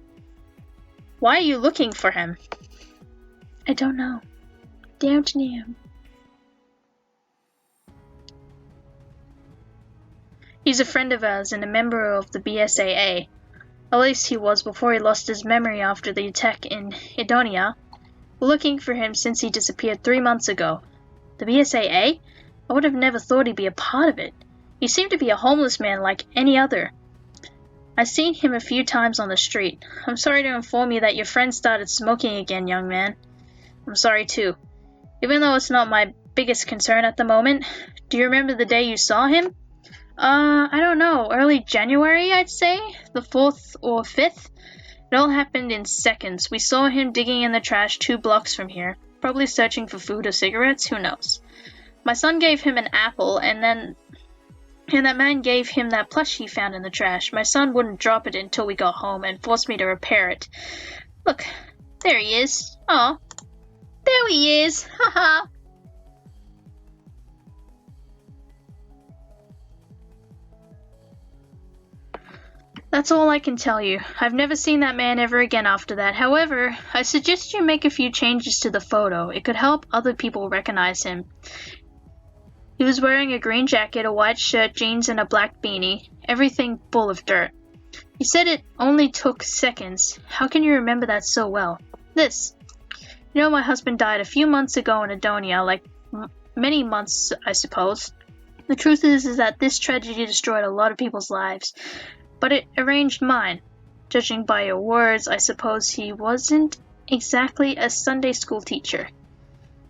why are you looking for him? I don't know. Don't know. He's a friend of ours and a member of the BSAA. At least he was before he lost his memory after the attack in Edonia. We're looking for him since he disappeared 3 months ago. The BSAA? I would have never thought he'd be a part of it. He seemed to be a homeless man like any other. I've seen him a few times on the street. I'm sorry to inform you that your friend started smoking again, young man. I'm sorry too. Even though it's not my biggest concern at the moment, do you remember the day you saw him? I don't know. Early January, I'd say? The 4th or 5th? It all happened in seconds. We saw him digging in the trash 2 blocks from here. Probably searching for food or cigarettes, who knows. My son gave him an apple, and that man gave him that plush he found in the trash. My son wouldn't drop it until we got home and forced me to repair it. Look, there he is. Aw. There he is. Haha. That's all I can tell you. I've never seen that man ever again after that. However, I suggest you make a few changes to the photo. It could help other people recognize him. He was wearing a green jacket, a white shirt, jeans, and a black beanie. Everything full of dirt. You said it only took seconds. How can you remember that so well? This. You know, my husband died a few months ago in Edonia, like many months, I suppose. The truth is that this tragedy destroyed a lot of people's lives. But it arranged mine. Judging by your words, I suppose he wasn't exactly a Sunday school teacher.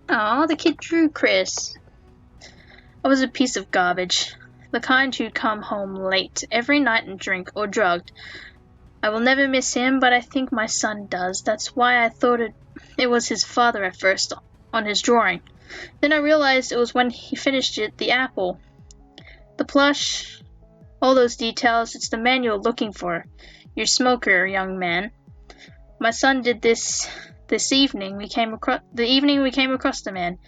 Aw, the kid drew Chris. I was a piece of garbage. The kind who'd come home late every night and drink or drugged. I will never miss him, but I think my son does. That's why I thought it was his father at first, on his drawing. Then I realized it was when he finished it, the apple. The plush... all those details, it's the man you're looking for. Your smoker, young man. My son did this evening. The evening we came across the man.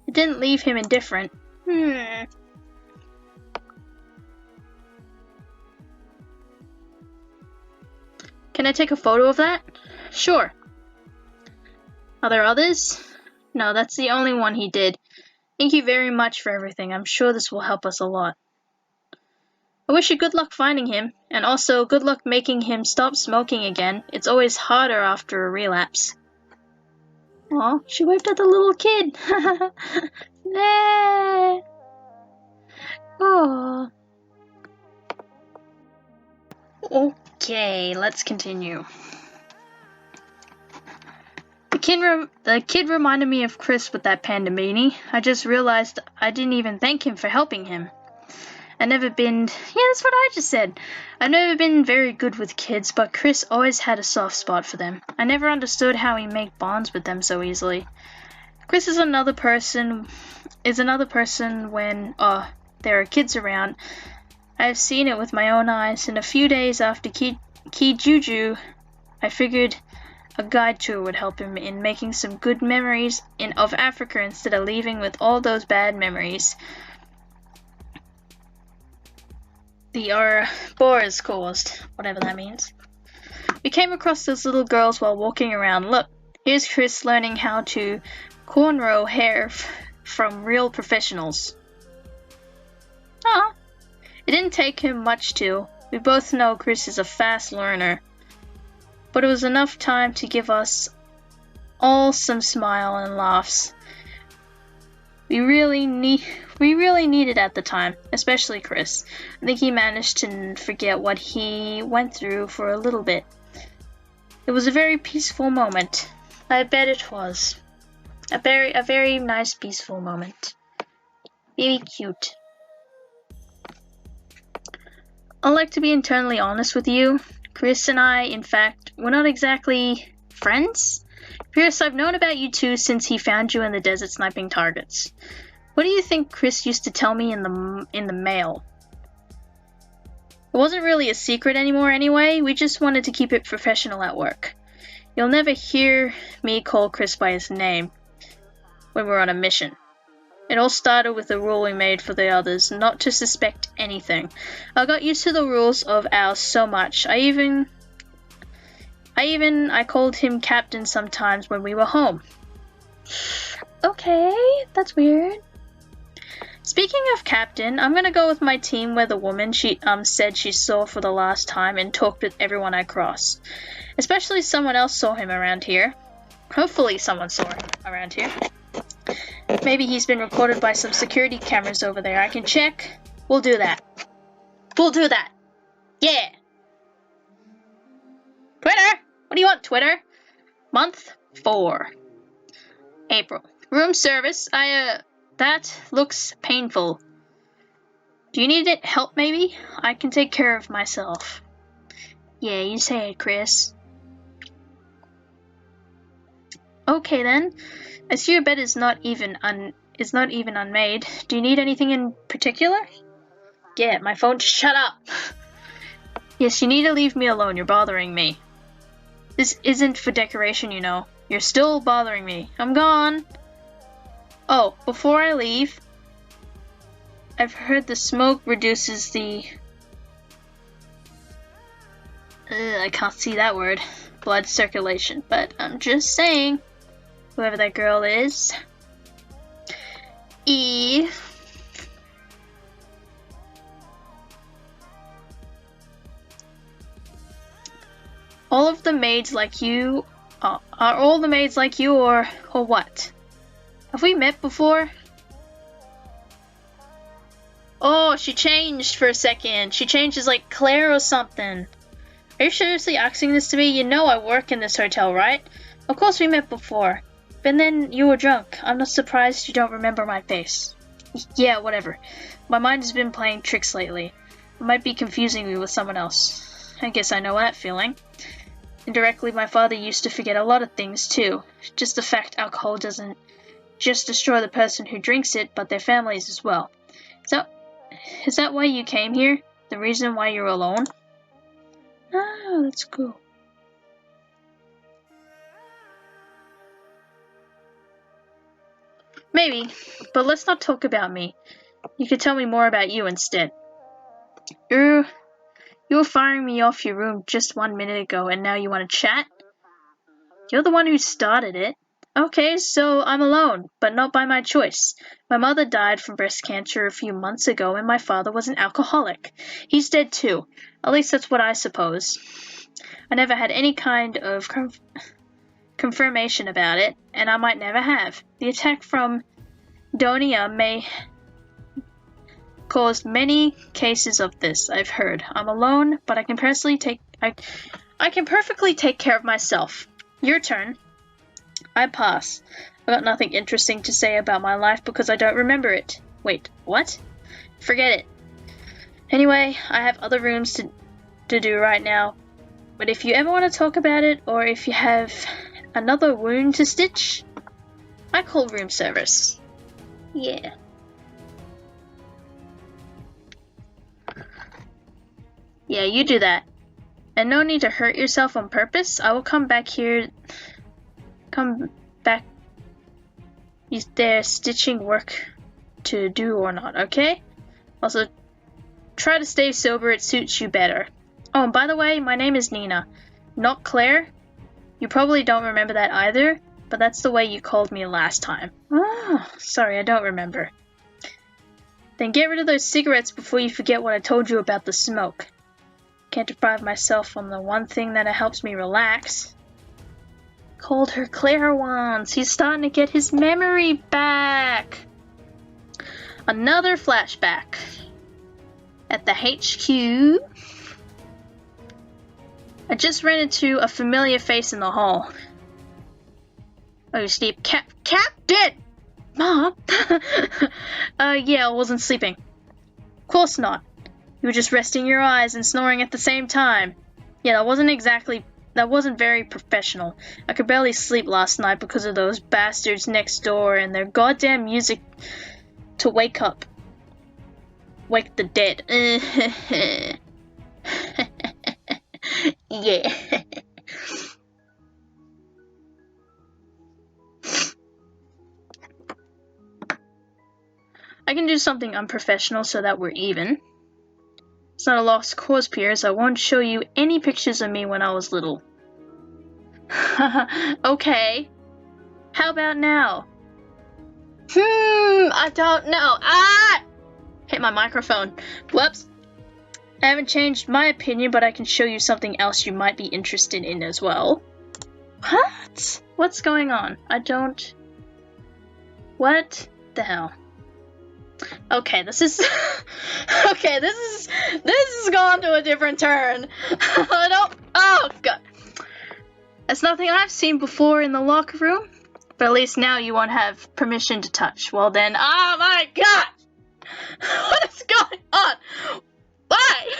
It didn't leave him indifferent. Can I take a photo of that? Sure. Are there others? No, that's the only one he did. Thank you very much for everything. I'm sure this will help us a lot. I wish you good luck finding him, and also good luck making him stop smoking again. It's always harder after a relapse. Aw, she waved at the little kid. Nah. Oh. Okay, let's continue. The kid reminded me of Chris with that panda beanie. I just realized I didn't even thank him for helping him. I've never been very good with kids, but Chris always had a soft spot for them. I never understood how he made bonds with them so easily. Chris is another person when there are kids around. I have seen it with my own eyes. In a few days after Kijuju, I figured A guide tour would help him in making some good memories of Africa instead of leaving with all those bad memories the Boers caused, whatever that means. We came across those little girls while walking around. Look, here's Chris learning how to cornrow hair from real professionals. It didn't take him much to. We both know Chris is a fast learner. But it was enough time to give us all some smile and laughs. We really needed at the time, especially Chris. I think he managed to forget what he went through for a little bit. It was a very peaceful moment. I bet it was. A very nice peaceful moment. Very cute. I'd like to be internally honest with you. Chris and I, in fact, we're not exactly friends. Chris, I've known about you two since he found you in the desert sniping targets. What do you think Chris used to tell me in the mail? It wasn't really a secret anymore anyway. We just wanted to keep it professional at work. You'll never hear me call Chris by his name when we're on a mission. It all started with a rule we made for the others, not to suspect anything. I got used to the rules of ours so much. I called him Captain sometimes when we were home. Okay, that's weird. Speaking of Captain, I'm gonna go with my team where the woman she said she saw for the last time and talked with everyone I crossed. Especially someone else saw him around here. Hopefully someone saw him around here. Maybe he's been recorded by some security cameras over there. I can check. We'll do that. We'll do that. Yeah. Twitter. What do you want, Twitter? Month 4. April. Room service. That looks painful. Do you need help maybe? I can take care of myself. Yeah, you say it, Chris. Okay then. I see your bed is not even unmade. Do you need anything in particular? Yeah, my phone. Shut up. Yes, you need to leave me alone. You're bothering me. This isn't for decoration, you know. You're still bothering me. I'm gone. Oh, before I leave, I've heard the smoke reduces the... I can't see that word. Blood circulation, but I'm just saying. Whoever that girl is. E. All of the maids like you are all the maids like you or what? Have we met before? Oh, she changed for a second. She changed as like Claire or something. Are you seriously asking this to me? You know I work in this hotel, right? Of course we met before. But then you were drunk. I'm not surprised you don't remember my face. Yeah, whatever. My mind has been playing tricks lately. It might be confusing me with someone else. I guess I know that feeling. Indirectly, my father used to forget a lot of things too. Just the fact alcohol doesn't just destroy the person who drinks it, but their families as well. So, is that why you came here? The reason why you're alone? Oh, that's cool. Maybe, but let's not talk about me. You could tell me more about you instead. You were firing me off your room just 1 minute ago, and now you want to chat? You're the one who started it. Okay, so I'm alone, but not by my choice. My mother died from breast cancer a few months ago, and my father was an alcoholic. He's dead too. At least that's what I suppose. I never had any kind of confirmation about it, and I might never have. The attack from Donia may caused many cases of this, I've heard. I'm alone, but I can perfectly take care of myself. Your turn. I pass. I've got nothing interesting to say about my life because I don't remember it. Wait, what? Forget it. Anyway, I have other rooms to do right now. But if you ever want to talk about it, or if you have another wound to stitch, I call room service. Yeah. Yeah, you do that. And no need to hurt yourself on purpose. I will come back here. Come back. Is there stitching work to do or not, okay? Also, try to stay sober. It suits you better. Oh, and by the way, my name is Nina, not Claire. You probably don't remember that either, but that's the way you called me last time. Oh, sorry, I don't remember. Then get rid of those cigarettes before you forget what I told you about the smoke. Can't deprive myself on the one thing that helps me relax. Called her Claire once. He's starting to get his memory back. Another flashback. At the HQ, I just ran into a familiar face in the hall. Oh, you sleep, Captain! Mom? Yeah, I wasn't sleeping. Of course not. You were just resting your eyes and snoring at the same time. Yeah, that wasn't very professional. I could barely sleep last night because of those bastards next door and their goddamn music to wake the dead. Yeah. I can do something unprofessional so that we're even. It's not a lost cause, Piers. I won't show you any pictures of me when I was little. Okay. How about now? I don't know. Ah! Hit my microphone. Whoops. I haven't changed my opinion, but I can show you something else you might be interested in as well. What? What's going on? What the hell? Okay, this is gone to a different turn. Oh god. That's nothing I've seen before in the locker room. But at least now you won't have permission to touch. Well then, oh my god! What is going on? Why?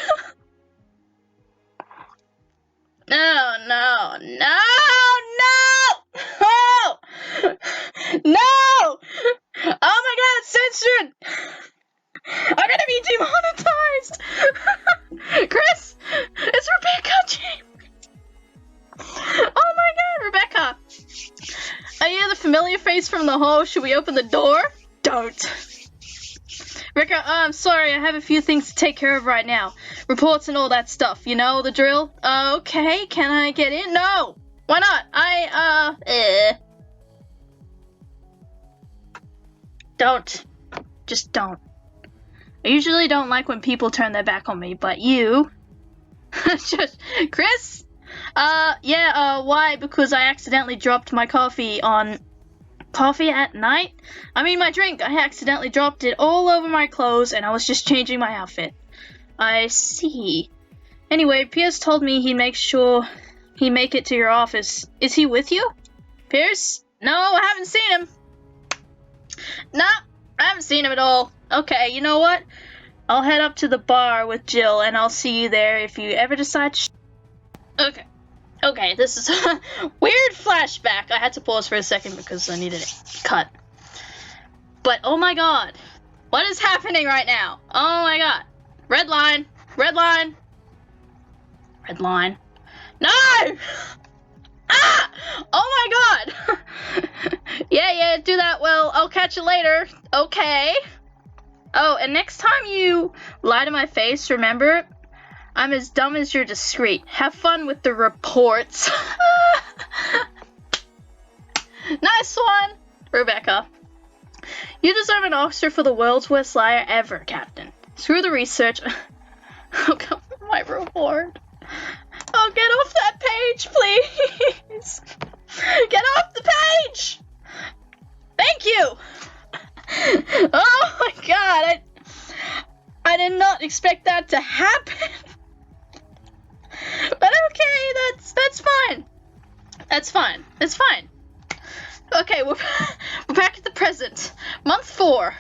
No! Oh my god, censored! I'm gonna be demonetized! Chris! It's Rebecca James! Oh my god, Rebecca! Are you the familiar face from the hall? Should we open the door? Don't. Rebecca, I'm sorry, I have a few things to take care of right now. Reports and all that stuff, you know the drill? Okay, can I get in? No! Why not? Don't. Just don't. I usually don't like when people turn their back on me, but you... Chris? Why? Because I accidentally dropped my coffee at night? I mean my drink. I accidentally dropped it all over my clothes and I was just changing my outfit. I see. Anyway, Piers told me he'd make sure he make it to your office. Is he with you? Piers? No, I haven't seen him. Nah, I haven't seen him at all. Okay, you know what? I'll head up to the bar with Jill and I'll see you there if you ever decide to Okay, this is a weird flashback. I had to pause for a second because I needed it cut. But oh my god. What is happening right now? Oh my god. Red line. No! Ah! Oh my god! Yeah, do that. Well, I'll catch you later. Okay. Oh, and next time you lie to my face, remember, I'm as dumb as you're discreet. Have fun with the reports. Nice one, Rebecca. You deserve an Oscar for the world's worst liar ever, Captain. Screw the research. Oh, come for my reward. Oh, get off that page, please. Get off the page. Thank you. Oh my god, I did not expect that to happen. But okay, that's fine. It's fine. Okay, we're back at the present. Month 4.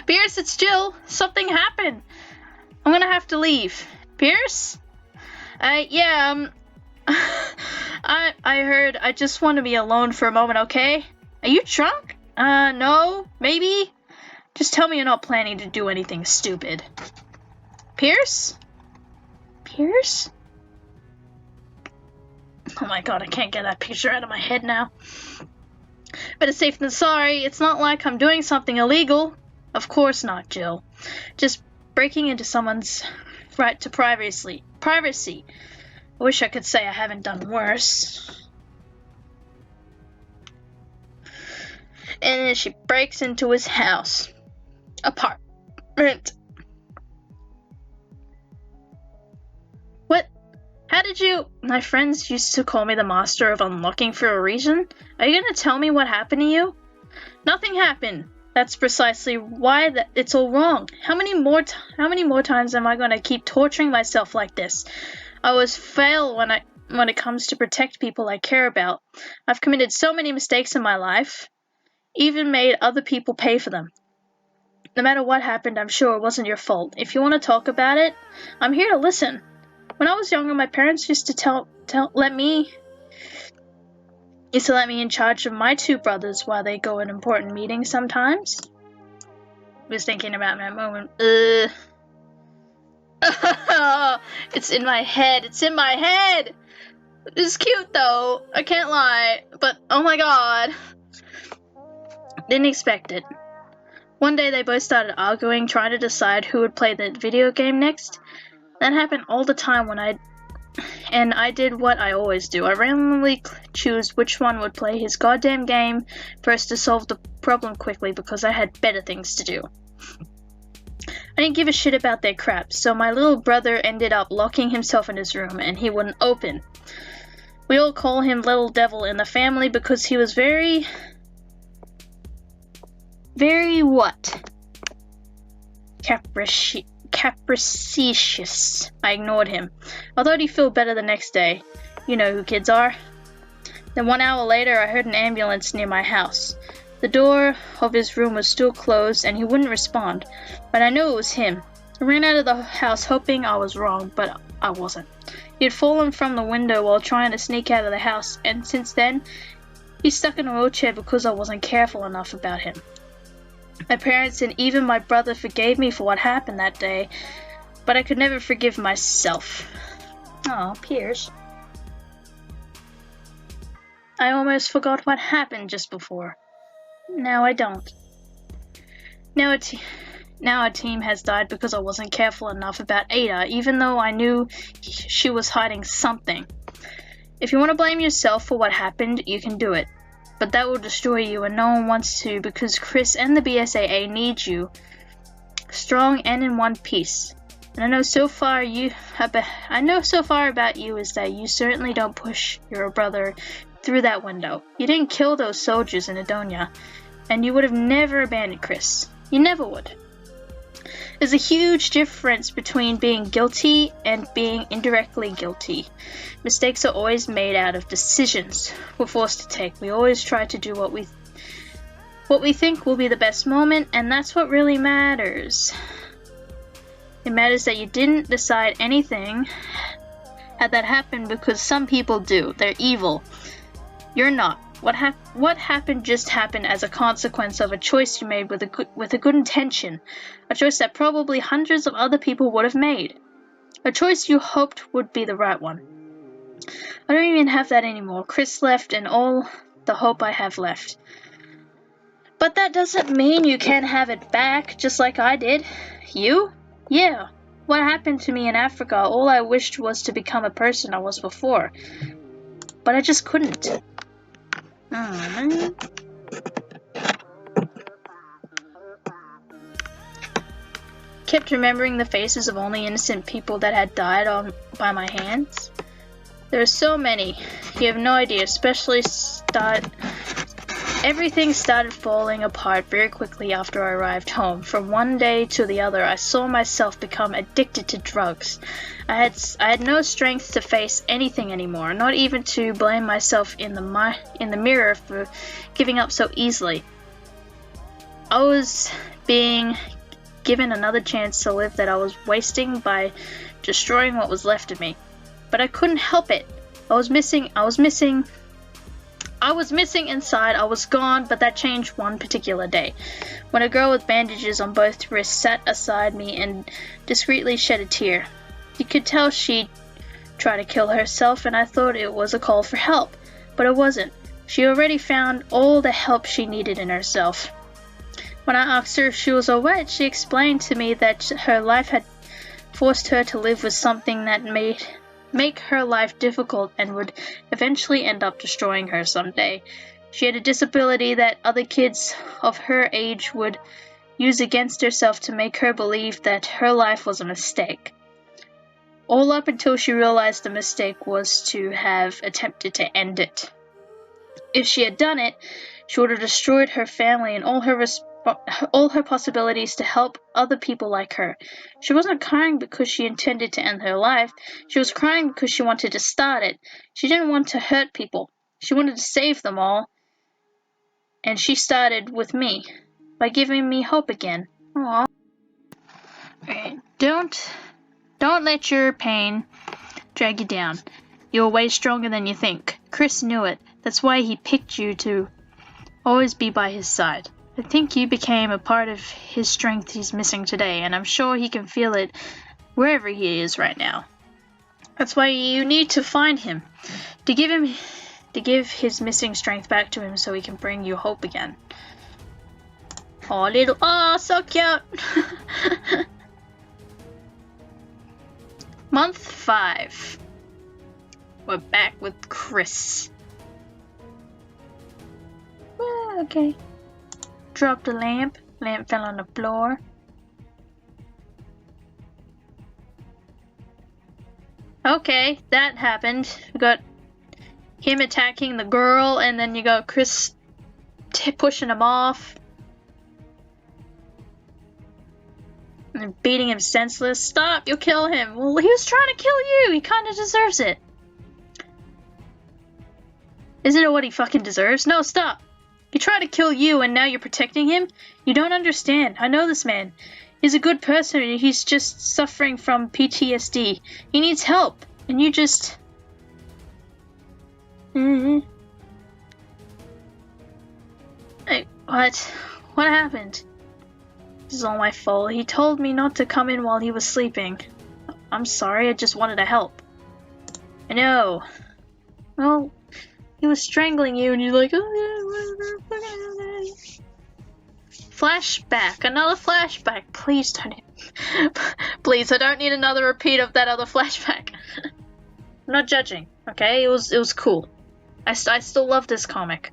Pierce, it's Jill. Something happened. I'm gonna have to leave. Pierce? I heard. I just want to be alone for a moment, okay? Are you drunk? No, maybe? Just tell me you're not planning to do anything stupid. Pierce? Pierce? Oh my god, I can't get that picture out of my head now. Better safe than sorry. It's not like I'm doing something illegal. Of course not, Jill. Just breaking into someone's right to privacy. I wish I could say I haven't done worse. And then she breaks into his house. Apartment. What? How did you... My friends used to call me the master of unlocking for a reason. Are you gonna tell me what happened to you? Nothing happened. That's precisely why it's all wrong. How many more times am I gonna keep torturing myself like this? I always fail when it comes to protect people I care about. I've committed so many mistakes in my life, even made other people pay for them. No matter what happened, I'm sure it wasn't your fault. If you want to talk about it, I'm here to listen. When I was younger, my parents used to let me in charge of my two brothers while they go in important meetings sometimes. I was thinking about that moment. It's in my head. It's in my head. It's cute though. I can't lie. But oh my god. Didn't expect it. One day they both started arguing, trying to decide who would play the video game next. That happened all the time and I did what I always do. I randomly choose which one would play his goddamn game first to solve the problem quickly because I had better things to do. I didn't give a shit about their crap, so my little brother ended up locking himself in his room and he wouldn't open. We all call him Little Devil in the family because he was very what? Capricious. I ignored him. I thought he'd feel better the next day. You know who kids are. Then 1 hour later, I heard an ambulance near my house. The door of his room was still closed and he wouldn't respond, but I knew it was him. I ran out of the house hoping I was wrong, but I wasn't. He had fallen from the window while trying to sneak out of the house, and since then, he's stuck in a wheelchair because I wasn't careful enough about him. My parents and even my brother forgave me for what happened that day, but I could never forgive myself. Oh, Piers. I almost forgot what happened just before. Now I don't. Now a team has died because I wasn't careful enough about Ada, even though I knew she was hiding something. If you want to blame yourself for what happened, you can do it. But that will destroy you, and no one wants to because Chris and the BSAA need you strong and in one piece. And I know so far about you is that you certainly don't push your brother through that window. You didn't kill those soldiers in Adonia, and you would have never abandoned Chris. You never would. There's a huge difference between being guilty and being indirectly guilty. Mistakes are always made out of decisions we're forced to take. We always try to do what we think will be the best moment, and that's what really matters. It matters that you didn't decide anything had that happened because some people do. They're evil. You're not. What happened just happened as a consequence of a choice you made with a good intention. A choice that probably hundreds of other people would have made. A choice you hoped would be the right one. I don't even have that anymore. Chris left and all the hope I have left. But that doesn't mean you can't have it back, just like I did. You? Yeah. What happened to me in Africa, all I wished was to become a person I was before. But I just couldn't. Kept remembering the faces of only innocent people that had died by my hands. There are so many. You have no idea, everything started falling apart very quickly after I arrived home. From one day to the other, I saw myself become addicted to drugs. I had no strength to face anything anymore, not even to blame myself in the mirror for giving up so easily. I was being given another chance to live that I was wasting by destroying what was left of me. But I couldn't help it. I was missing inside. I was gone, but that changed one particular day, when a girl with bandages on both wrists sat aside me and discreetly shed a tear. You could tell she'd try to kill herself, and I thought it was a call for help, but it wasn't. She already found all the help she needed in herself. When I asked her if she was alright, she explained to me that her life had forced her to live with something that make her life difficult and would eventually end up destroying her someday. She had a disability that other kids of her age would use against herself to make her believe that her life was a mistake. All up until she realized the mistake was to have attempted to end it. If she had done it, she would have destroyed her family and all her possibilities to help other people like her. She wasn't crying because she intended to end her life. She was crying because she wanted to start it. She didn't want to hurt people. She wanted to save them all. And she started with me, by giving me hope again. Aww. Okay. Don't let your pain drag you down. You're way stronger than you think. Chris knew it. That's why he picked you to always be by his side. I think you became a part of his strength he's missing today, and I'm sure he can feel it wherever he is right now. That's why you need to find him, to give his missing strength back to him so he can bring you hope again. Oh, so cute! Month 5. We're back with Chris. Okay. Dropped a lamp. Lamp fell on the floor. Okay, that happened. We got him attacking the girl, and then you got Chris pushing him off. And beating him senseless. Stop, you'll kill him. Well, he was trying to kill you. He kind of deserves it. Isn't it what he fucking deserves? No, stop. He tried to kill you and now you're protecting him? You don't understand. I know this man. He's a good person and he's just suffering from PTSD. He needs help. And you just... Hey, what? What happened? This is all my fault. He told me not to come in while he was sleeping. I'm sorry, I just wanted to help. I know. Well, he was strangling you and you're like, oh yeah, flashback. Another flashback. Please don't. Please, I don't need another repeat of that other flashback. I'm not judging, okay? It was cool. I still love this comic.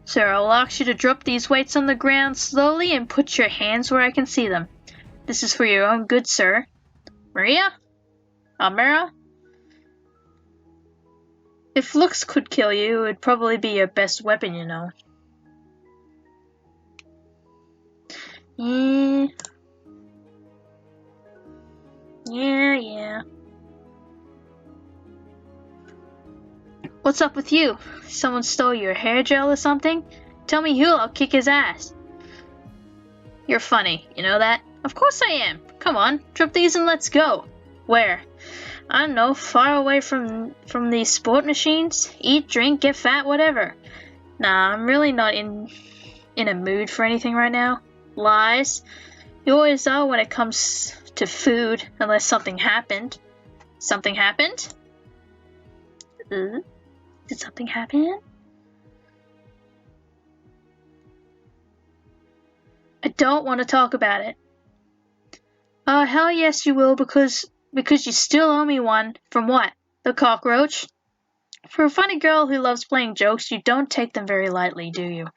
Sir, I'll ask you to drop these weights on the ground slowly and put your hands where I can see them. This is for your own good, sir. Maria? Almira? If looks could kill you, it would probably be your best weapon, you know. Yeah. What's up with you? Someone stole your hair gel or something? Tell me who, I'll kick his ass. You're funny, you know that? Of course I am. Come on, drop these and let's go. Where? I don't know, far away from these sport machines? Eat, drink, get fat, whatever. Nah, I'm really not in a mood for anything right now. Lies. You always are when it comes to food, unless something happened. Something happened? Did something happen? I don't want to talk about it. Oh, hell yes you will, because you still owe me one. From what? The cockroach? For a funny girl who loves playing jokes, you don't take them very lightly, do you?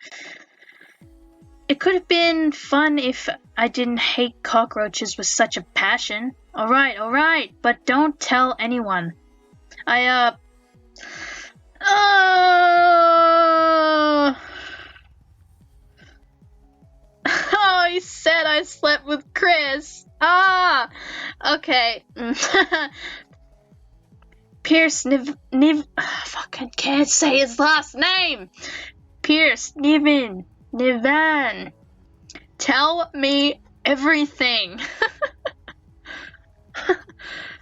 It could have been fun if I didn't hate cockroaches with such a passion. Alright, but don't tell anyone. Oh, he said I slept with Chris. Okay. Pierce fucking can't say his last name. Pierce Nivan. Tell me everything.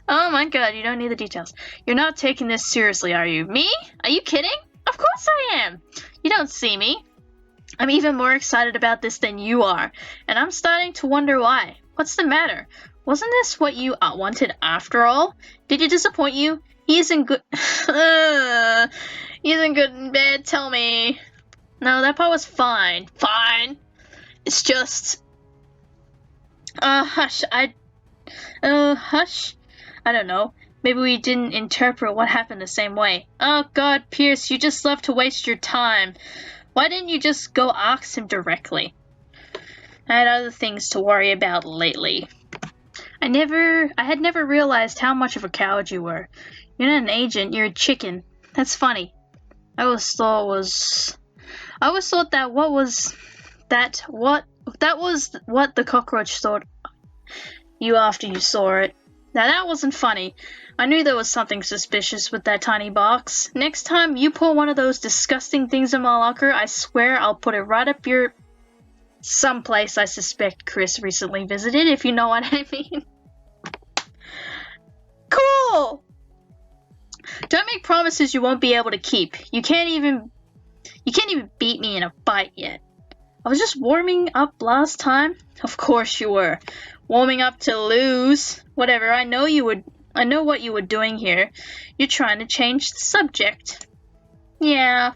Oh my god, you don't need the details. You're not taking this seriously, are you? Me? Are you kidding? Of course I am. You don't see me. I'm even more excited about this than you are, and I'm starting to wonder why. What's the matter? Wasn't this what you wanted after all? Did he disappoint you? He isn't good. He isn't good in bed, tell me. No, that part was fine. Fine. It's just... hush. Hush. I don't know. Maybe we didn't interpret what happened the same way. Oh god, Pierce, you just love to waste your time. Why didn't you just go ask him directly? I had other things to worry about lately. I had never realized how much of a coward you were. You're not an agent, you're a chicken. That's funny. I always thought that was what the cockroach thought you after you saw it. Now that wasn't funny. I knew there was something suspicious with that tiny box. Next time you pull one of those disgusting things in my locker, I swear I'll put it right up your... someplace I suspect Chris recently visited, if you know what I mean. Cool! Don't make promises you won't be able to keep. You can't even beat me in a fight yet. I was just warming up last time. Of course you were. Warming up to lose. Whatever, I know what you were doing here. You're trying to change the subject. Yeah,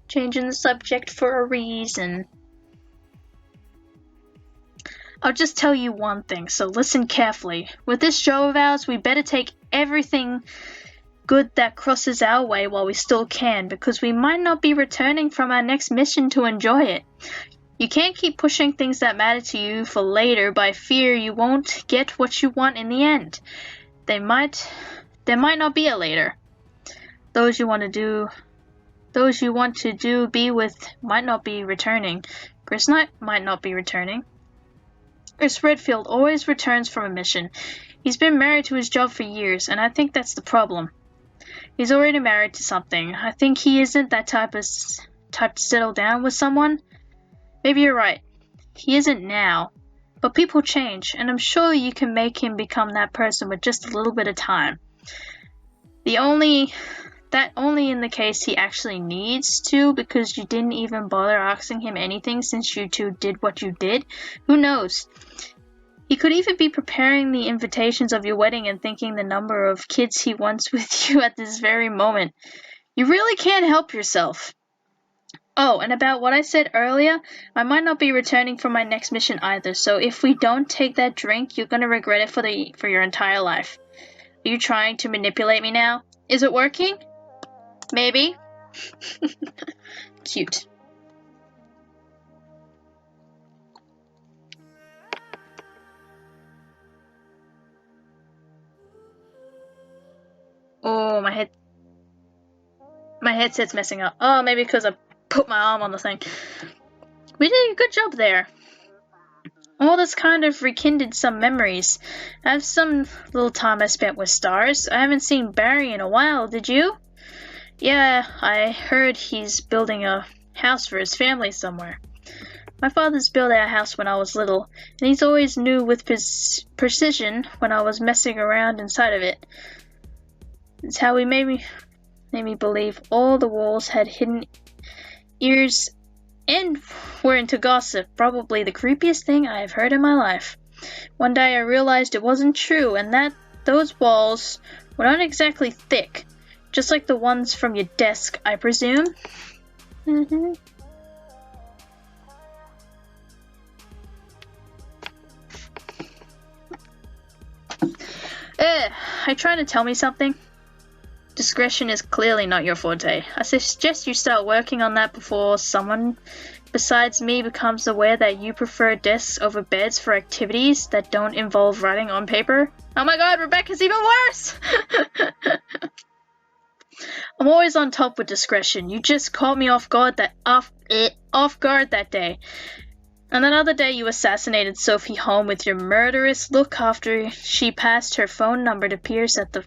changing the subject for a reason. I'll just tell you one thing, so listen carefully. With this show of ours, we better take everything good that crosses our way while we still can, because we might not be returning from our next mission to enjoy it. You can't keep pushing things that matter to you for later by fear you won't get what you want in the end. There might not be a later. Those you want to be with might not be returning. Chris Knight might not be returning. Chris Redfield always returns from a mission. He's been married to his job for years, and I think that's the problem. He's already married to something. I think he isn't that type to settle down with someone. Maybe you're right. He isn't now. But people change, and I'm sure you can make him become that person with just a little bit of time. Only in the case he actually needs to, because you didn't even bother asking him anything since you two did what you did. Who knows? He could even be preparing the invitations of your wedding and thinking the number of kids he wants with you at this very moment. You really can't help yourself. Oh, and about what I said earlier, I might not be returning from my next mission either, so if we don't take that drink, you're gonna regret it for your entire life. Are you trying to manipulate me now? Is it working? Maybe. Cute. Oh, my headset's messing up. Oh, maybe because I put my arm on the thing. We did a good job there. All this kind of rekindled some memories. I have some little time I spent with stars. I haven't seen Barry in a while, did you? Yeah, I heard he's building a house for his family somewhere. My father's built our house when I was little, and he's always knew with precision when I was messing around inside of it. It's how he made me believe all the walls had hidden ears and were into gossip, probably the creepiest thing I have heard in my life. One day I realized it wasn't true, and that those walls were not exactly thick, just like the ones from your desk, I presume. Are you trying to tell me something? Discretion is clearly not your forte. I suggest you start working on that before someone besides me becomes aware that you prefer desks over beds for activities that don't involve writing on paper. Oh my god, Rebecca's even worse! I'm always on top with discretion. You just caught me off guard that day. And another day you assassinated Sophie home with your murderous look after she passed her phone number to Pierce at the...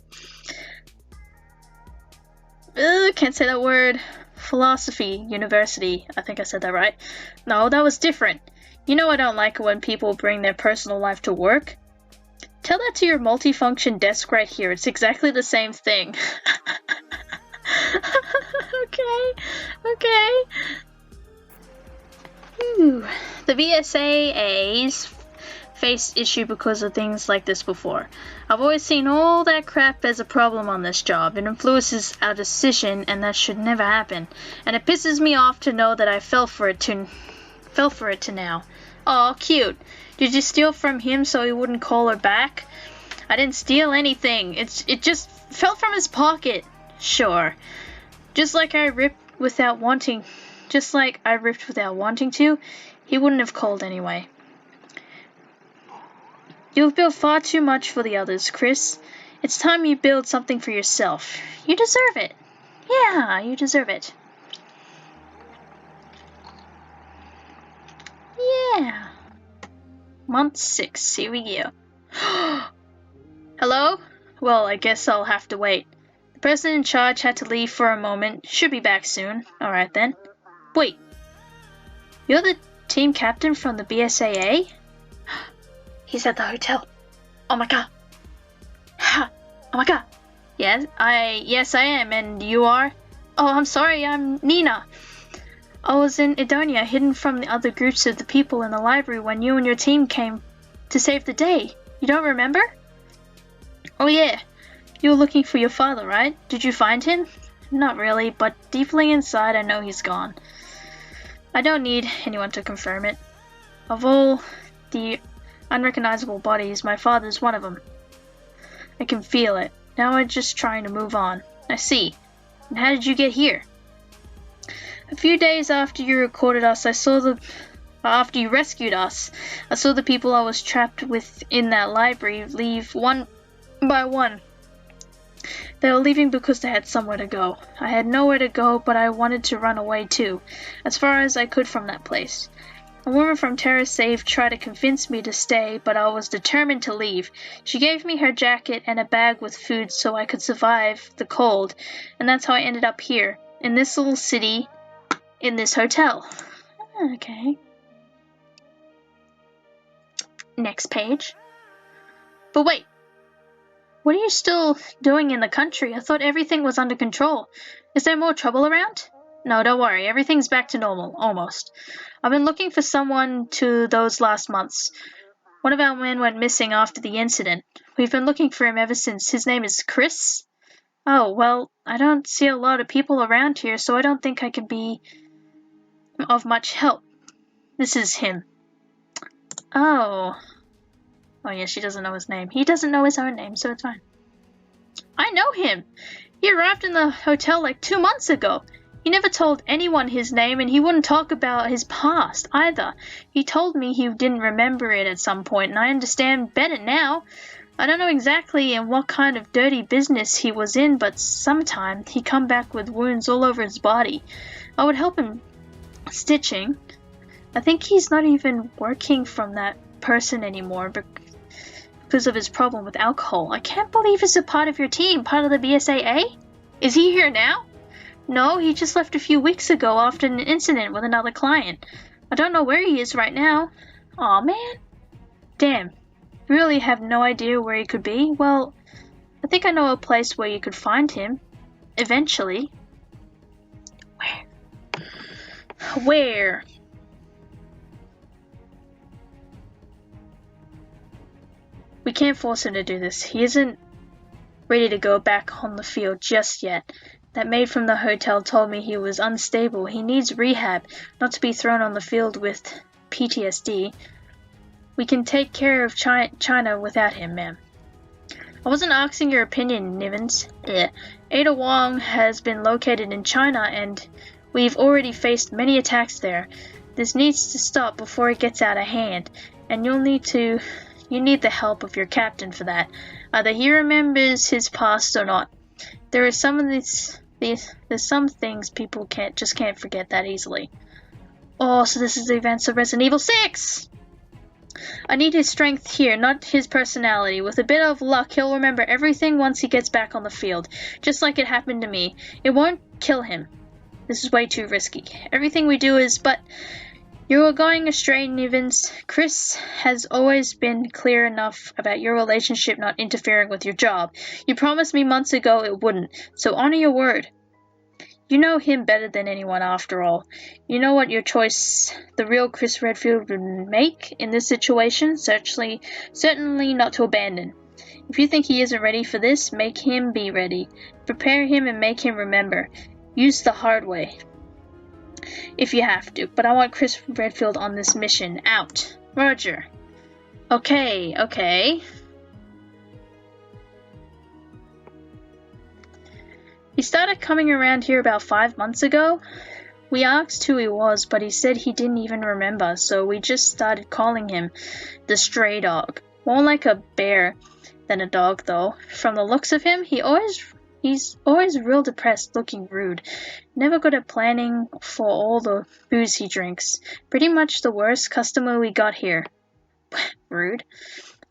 can't say that word. Philosophy University. I think I said that right. No, that was different. You know I don't like it when people bring their personal life to work. Tell that to your multifunction desk right here. It's exactly the same thing. Okay. Ooh. The VSAA's faced issue because of things like this before. I've always seen all that crap as a problem on this job. It influences our decision, and that should never happen. And it pisses me off to know that I fell for it to now. Aw, cute. Did you steal from him so he wouldn't call her back? I didn't steal anything. It just fell from his pocket. Sure. Just like I ripped without wanting to, he wouldn't have called anyway. You've built far too much for the others, Chris. It's time you build something for yourself. You deserve it. Yeah, you deserve it. Yeah. Month 6. Here we go. Hello? Well, I guess I'll have to wait. The person in charge had to leave for a moment. Should be back soon. Alright then. Wait. You're the team captain from the BSAA? He's at the hotel. Oh my god. Ha! Oh my god. Yes, I am. And you are? Oh, I'm sorry. I'm Nina. I was in Edonia, hidden from the other groups of the people in the library when you and your team came to save the day. You don't remember? Oh yeah. You were looking for your father, right? Did you find him? Not really, but deeply inside I know he's gone. I don't need anyone to confirm it. Of all the unrecognizable bodies, my father's one of them. I can feel it. Now I'm just trying to move on. I see. And how did you get here? A few days after you recorded us, after you rescued us, I saw the people I was trapped with in that library leave one by one. They were leaving because they had somewhere to go. I had nowhere to go, but I wanted to run away too, as far as I could from that place. A woman from Terra Save tried to convince me to stay, but I was determined to leave. She gave me her jacket and a bag with food so I could survive the cold, and that's how I ended up here, in this little city, in this hotel. Okay. Next page. But wait. What are you still doing in the country? I thought everything was under control. Is there more trouble around? No, don't worry. Everything's back to normal, almost. I've been looking for someone to those last months. One of our men went missing after the incident. We've been looking for him ever since. His name is Chris? Oh, well, I don't see a lot of people around here, so I don't think I can be of much help. This is him. Oh. Oh yeah, she doesn't know his name. He doesn't know his own name, so it's fine. I know him! He arrived in the hotel like 2 months ago. He never told anyone his name, and he wouldn't talk about his past, either. He told me he didn't remember it at some point, and I understand better now. I don't know exactly in what kind of dirty business he was in, but sometime he come back with wounds all over his body. I would help him stitching. I think he's not even working from that person anymore, because of his problem with alcohol. I can't believe he's a part of your team, part of the BSAA? Is he here now? No, he just left a few weeks ago after an incident with another client. I don't know where he is right now. Aw, man. Damn. You really have no idea where he could be? Well, I think I know a place where you could find him. Eventually. Where? Where? We can't force him to do this. He isn't ready to go back on the field just yet. That maid from the hotel told me he was unstable. He needs rehab, not to be thrown on the field with PTSD. We can take care of China without him, ma'am. I wasn't asking your opinion, Nivens. Ada Wong has been located in China, and we've already faced many attacks there. This needs to stop before it gets out of hand, and you need the help of your captain for that. Either he remembers his past or not. There are there's some things people can't forget that easily. Oh, so this is the events of Resident Evil 6! I need his strength here, not his personality. With a bit of luck, he'll remember everything once he gets back on the field, just like it happened to me. It won't kill him. This is way too risky. Everything we do is, but you are going astray, Nivens. Chris has always been clear enough about your relationship not interfering with your job. You promised me months ago it wouldn't, so honor your word. You know him better than anyone after all. You know what your choice the real Chris Redfield would make in this situation? Certainly not to abandon. If you think he isn't ready for this, make him be ready. Prepare him and make him remember. Use the hard way. If you have to. But I want Chris Redfield on this mission. Out. Roger. Okay. He started coming around here about 5 months ago. We asked who he was, but he said he didn't even remember, so we just started calling him the stray dog. More like a bear than a dog, though. From the looks of him, he's always real depressed, looking rude. Never good at planning for all the booze he drinks. Pretty much the worst customer we got here. Rude.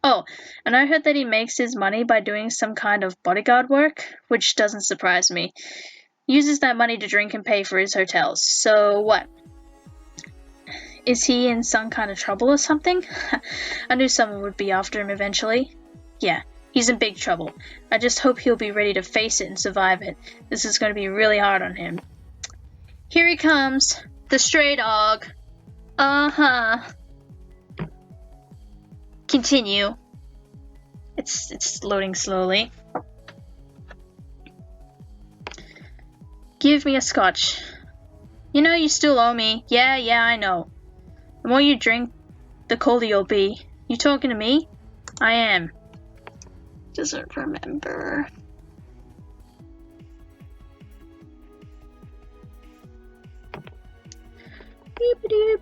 Oh, and I heard that he makes his money by doing some kind of bodyguard work, which doesn't surprise me. Uses that money to drink and pay for his hotels. So what? Is he in some kind of trouble or something? I knew someone would be after him eventually. Yeah, he's in big trouble. I just hope he'll be ready to face it and survive it. This is going to be really hard on him. Here he comes, the stray dog. Continue. It's loading slowly. Give me a scotch. You know you still owe me. Yeah, I know. The more you drink, the colder you'll be. You talking to me? I am. Doesn't remember.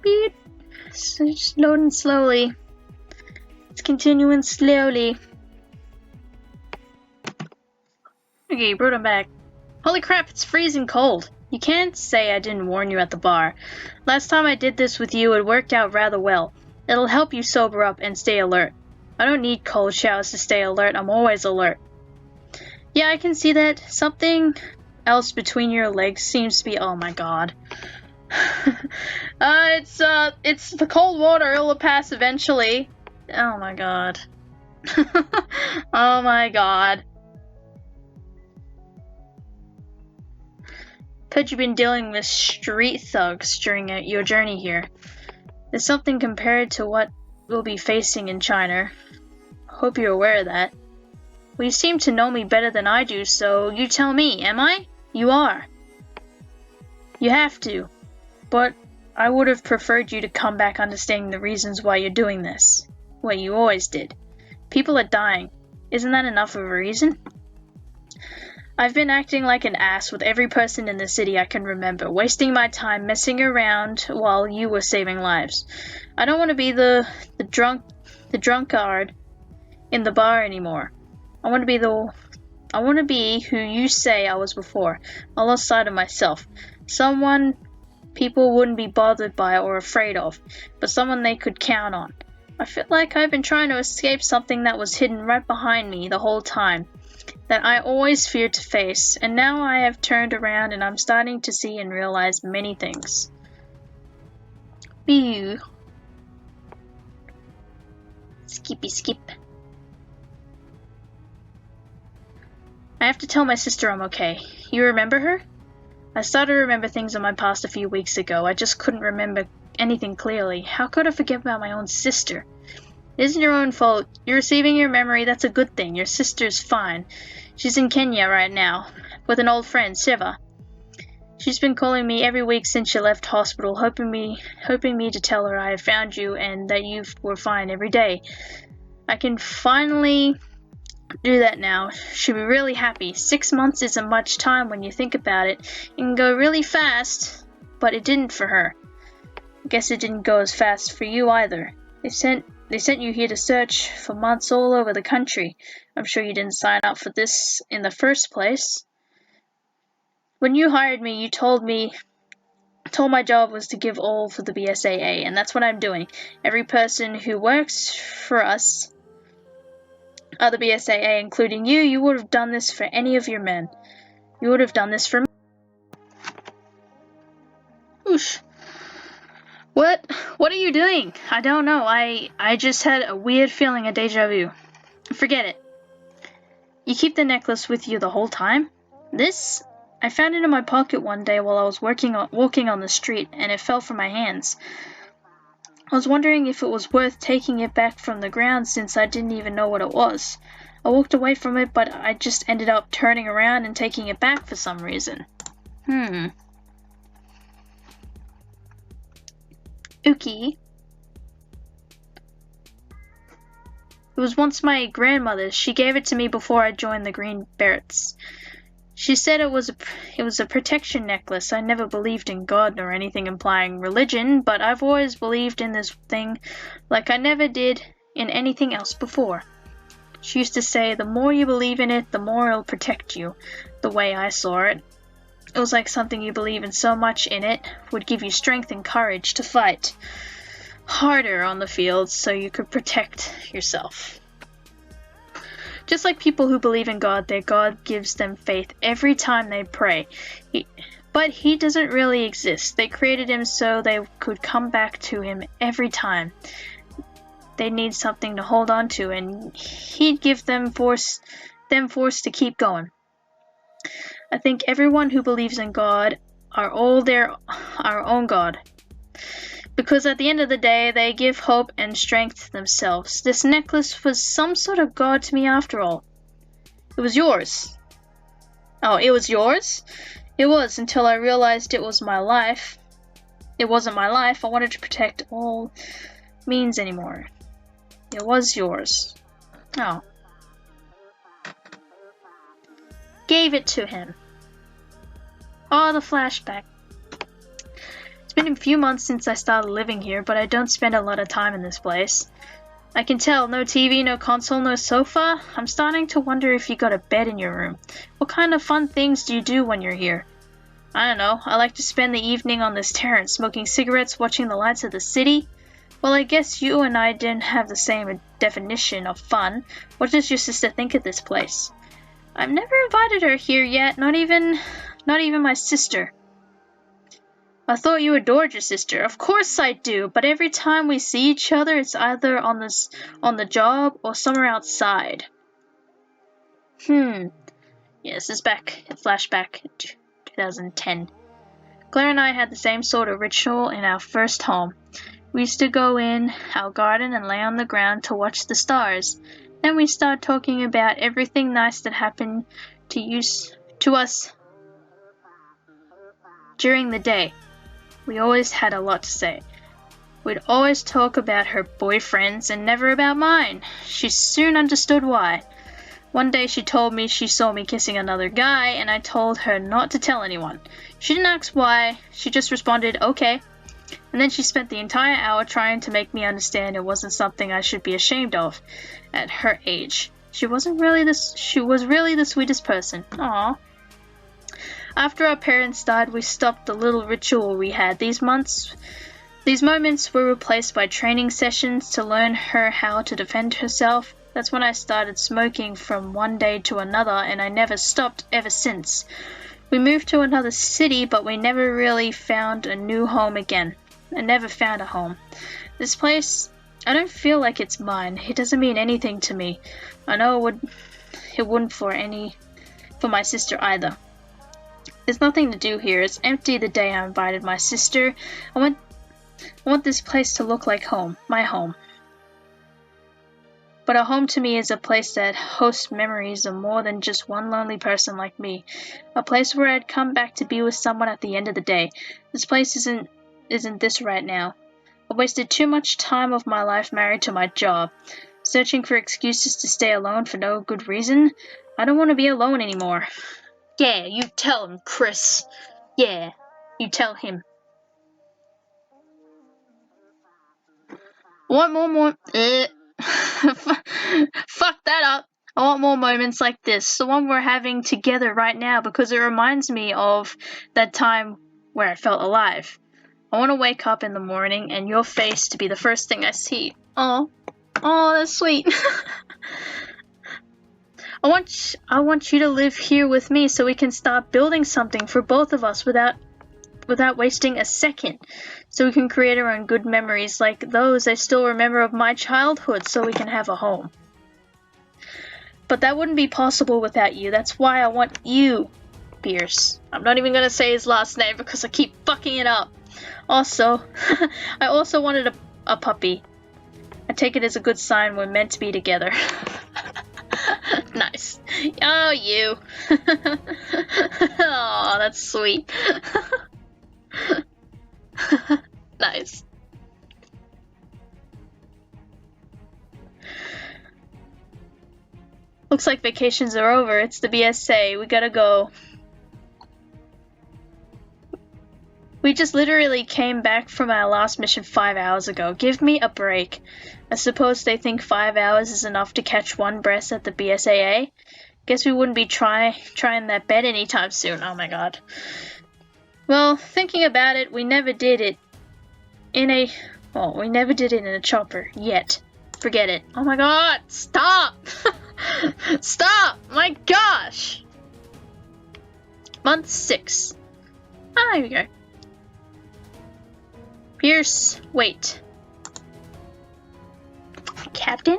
Beep. So just loading slowly. It's continuing slowly. Okay, brought him back. Holy crap, it's freezing cold. You can't say I didn't warn you at the bar. Last time I did this with you, it worked out rather well. It'll help you sober up and stay alert. I don't need cold showers to stay alert. I'm always alert. Yeah, I can see that. Something else between your legs seems to be... Oh my god. It's the cold water. It'll pass eventually. Oh my god. Oh my god. Could you been dealing with street thugs during your journey here? There's something compared to what we'll be facing in China. Hope you're aware of that. Well, you seem to know me better than I do, so you tell me, am I? You are. You have to. But I would have preferred you to come back understanding the reasons why you're doing this. What you always did. People are dying. Isn't that enough of a reason? I've been acting like an ass with every person in the city I can remember, wasting my time messing around while you were saving lives. I don't want to be the drunkard in the bar anymore. I want to be who you say I was before. I lost sight of myself. Someone people wouldn't be bothered by or afraid of, but someone they could count on. I feel like I've been trying to escape something that was hidden right behind me the whole time, that I always feared to face, and now I have turned around and I'm starting to see and realize many things. Ew. Skippy skip. I have to tell my sister I'm okay. You remember her? I started to remember things in my past a few weeks ago. I just couldn't remember anything clearly. How could I forget about my own sister? It isn't your own fault. You're receiving your memory, that's a good thing. Your sister's fine. She's in Kenya right now, with an old friend, Siva. She's been calling me every week since she left hospital, hoping me to tell her I have found you and that you were fine every day. I can finally do that now. She'll be really happy. 6 months isn't much time when you think about it. It can go really fast, but it didn't for her. I guess it didn't go as fast for you either. They sent you here to search for months all over the country. I'm sure you didn't sign up for this in the first place. When you hired me, you told my job was to give all for the BSAA, and that's what I'm doing. Every person who works for us, the BSAA, including you would have done this for any of your men. You would have done this for me. Whoosh. What are you doing? I don't know. I just had a weird feeling of deja vu. Forget it. You keep the necklace with you the whole time? This? I found it in my pocket one day while I was walking on the street, and it fell from my hands. I was wondering if it was worth taking it back from the ground since I didn't even know what it was. I walked away from it, but I just ended up turning around and taking it back for some reason. Uki. It was once my grandmother's. She gave it to me before I joined the Green Berets. She said it was a protection necklace. I never believed in God or anything implying religion, but I've always believed in this thing like I never did in anything else before. She used to say, the more you believe in it, the more it'll protect you. The way I saw it. It was like something you believe in so much in it would give you strength and courage to fight harder on the field so you could protect yourself. Just like people who believe in God, their God gives them faith every time they pray. But he doesn't really exist. They created him so they could come back to him every time. They need something to hold on to, and he'd give them force to keep going. I think everyone who believes in God are all our own God. Because at the end of the day, they give hope and strength to themselves. This necklace was some sort of god to me after all. It was yours. Oh, it was yours? It was until I realized it was my life. It wasn't my life. I wanted to protect all means anymore. It was yours. Oh. Gave it to him. Oh, the flashback. It's been a few months since I started living here, but I don't spend a lot of time in this place. I can tell, no TV, no console, no sofa. I'm starting to wonder if you got a bed in your room. What kind of fun things do you do when you're here? I don't know, I like to spend the evening on this terrace, smoking cigarettes, watching the lights of the city. Well, I guess you and I didn't have the same definition of fun. What does your sister think of this place? I've never invited her here yet, not even my sister. I thought you adored your sister. Of course I do, but every time we see each other, it's either on the job or somewhere outside. Yes, it's back. Flashback 2010. Claire and I had the same sort of ritual in our first home. We used to go in our garden and lay on the ground to watch the stars. Then we start talking about everything nice that happened to us during the day. We always had a lot to say. We'd always talk about her boyfriends and never about mine. She soon understood why. One day she told me she saw me kissing another guy, and I told her not to tell anyone. She didn't ask why, she just responded, okay. And then she spent the entire hour trying to make me understand it wasn't something I should be ashamed of at her age. She was really the sweetest person. Aww. After our parents died, we stopped the little ritual we had. These moments were replaced by training sessions to learn her how to defend herself. That's when I started smoking from one day to another, and I never stopped ever since. We moved to another city, but we never really found a new home again. I never found a home. This place, I don't feel like it's mine. It doesn't mean anything to me. I know it wouldn't for my sister either. There's nothing to do here. It's empty the day I invited my sister. I want this place to look like home, my home. But a home to me is a place that hosts memories of more than just one lonely person like me. A place where I'd come back to be with someone at the end of the day. This place isn't this right now. I wasted too much time of my life married to my job, searching for excuses to stay alone for no good reason. I don't want to be alone anymore. Yeah, you tell him, Chris. Yeah, you tell him. Want more fuck that up. I want more moments like this, the one we're having together right now, because it reminds me of that time where I felt alive. I want to wake up in the morning and your face to be the first thing I see. Oh, that's sweet. I want you to live here with me so we can start building something for both of us without wasting a second. So we can create our own good memories like those I still remember of my childhood, so we can have a home. But that wouldn't be possible without you. That's why I want you Pierce. I'm not even gonna say his last name because I keep fucking it up. Also, I also wanted a puppy. I take it as a good sign we're meant to be together. Nice. Oh, you. Oh, that's sweet. Nice. Looks like vacations are over. It's the BSA. We gotta go. We just literally came back from our last mission 5 hours ago. Give me a break. I suppose they think 5 hours is enough to catch one breath at the BSAA. Guess we wouldn't be trying that bed anytime soon. Oh my god. Well, thinking about it, we never did it in a chopper yet. Forget it. Oh my god, stop! Stop! My gosh! Month 6. Ah, here we go. Pierce, wait. Captain?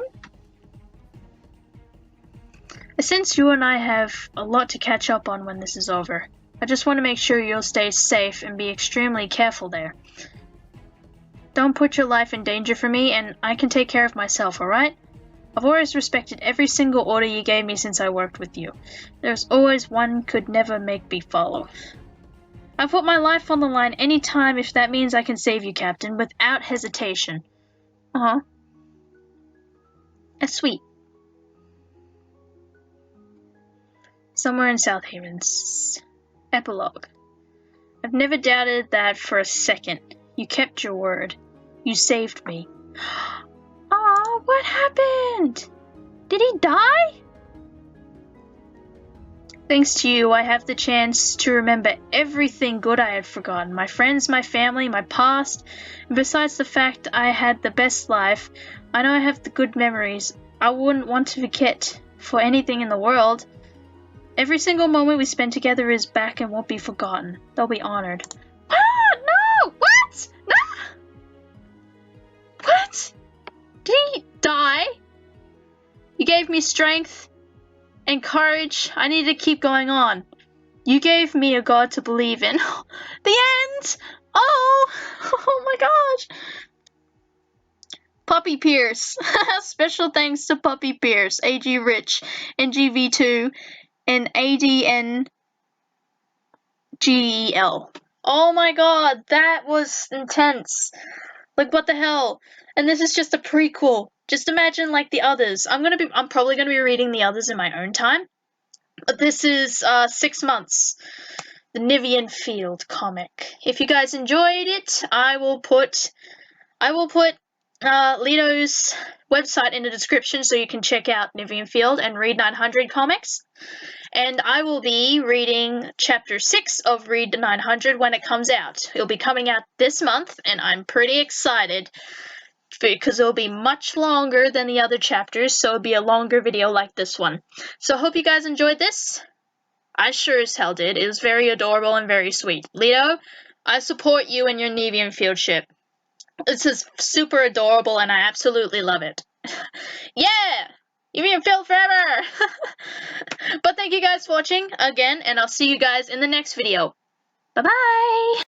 Since you and I have a lot to catch up on when this is over, I just want to make sure you'll stay safe and be extremely careful there. Don't put your life in danger for me, and I can take care of myself, alright? I've always respected every single order you gave me since I worked with you. There's always one could never make me follow. I put my life on the line any time if that means I can save you, Captain, without hesitation. Uh-huh. That's sweet. Somewhere in South Havens. Epilogue. I've never doubted that for a second. You kept your word. You saved me. Aw, what happened? Did he die? Thanks to you, I have the chance to remember everything good I had forgotten. My friends, my family, my past. And besides the fact I had the best life, I know I have the good memories I wouldn't want to forget for anything in the world. Every single moment we spent together is back and won't be forgotten. They'll be honored. Ah, no! What? No! What? Did he die? You gave me strength and courage. I need to keep going on. You gave me a god to believe in. The end! Oh! Oh my gosh! Puppy Pierce. Special thanks to Puppy Pierce, AG Rich, NGV2, and ADNGEL. Oh my god, that was intense. Like, what the hell? And this is just a prequel. Just imagine, like, the others. I'm probably gonna be reading the others in my own time. But this is 6 months. The NivanField comic. If you guys enjoyed it, I will put Lito's website in the description so you can check out NivanField and read 900 comics. And I will be reading chapter 6 of Read 900 when it comes out. It'll be coming out this month, and I'm pretty excited because it'll be much longer than the other chapters, so it'll be a longer video like this one. So I hope you guys enjoyed this. I sure as hell did. It was very adorable and very sweet. Lito, I support you and your NivanField ship. This is super adorable, and I absolutely love it. Yeah! NivanField forever! But thank you guys for watching again, and I'll see you guys in the next video. Bye-bye!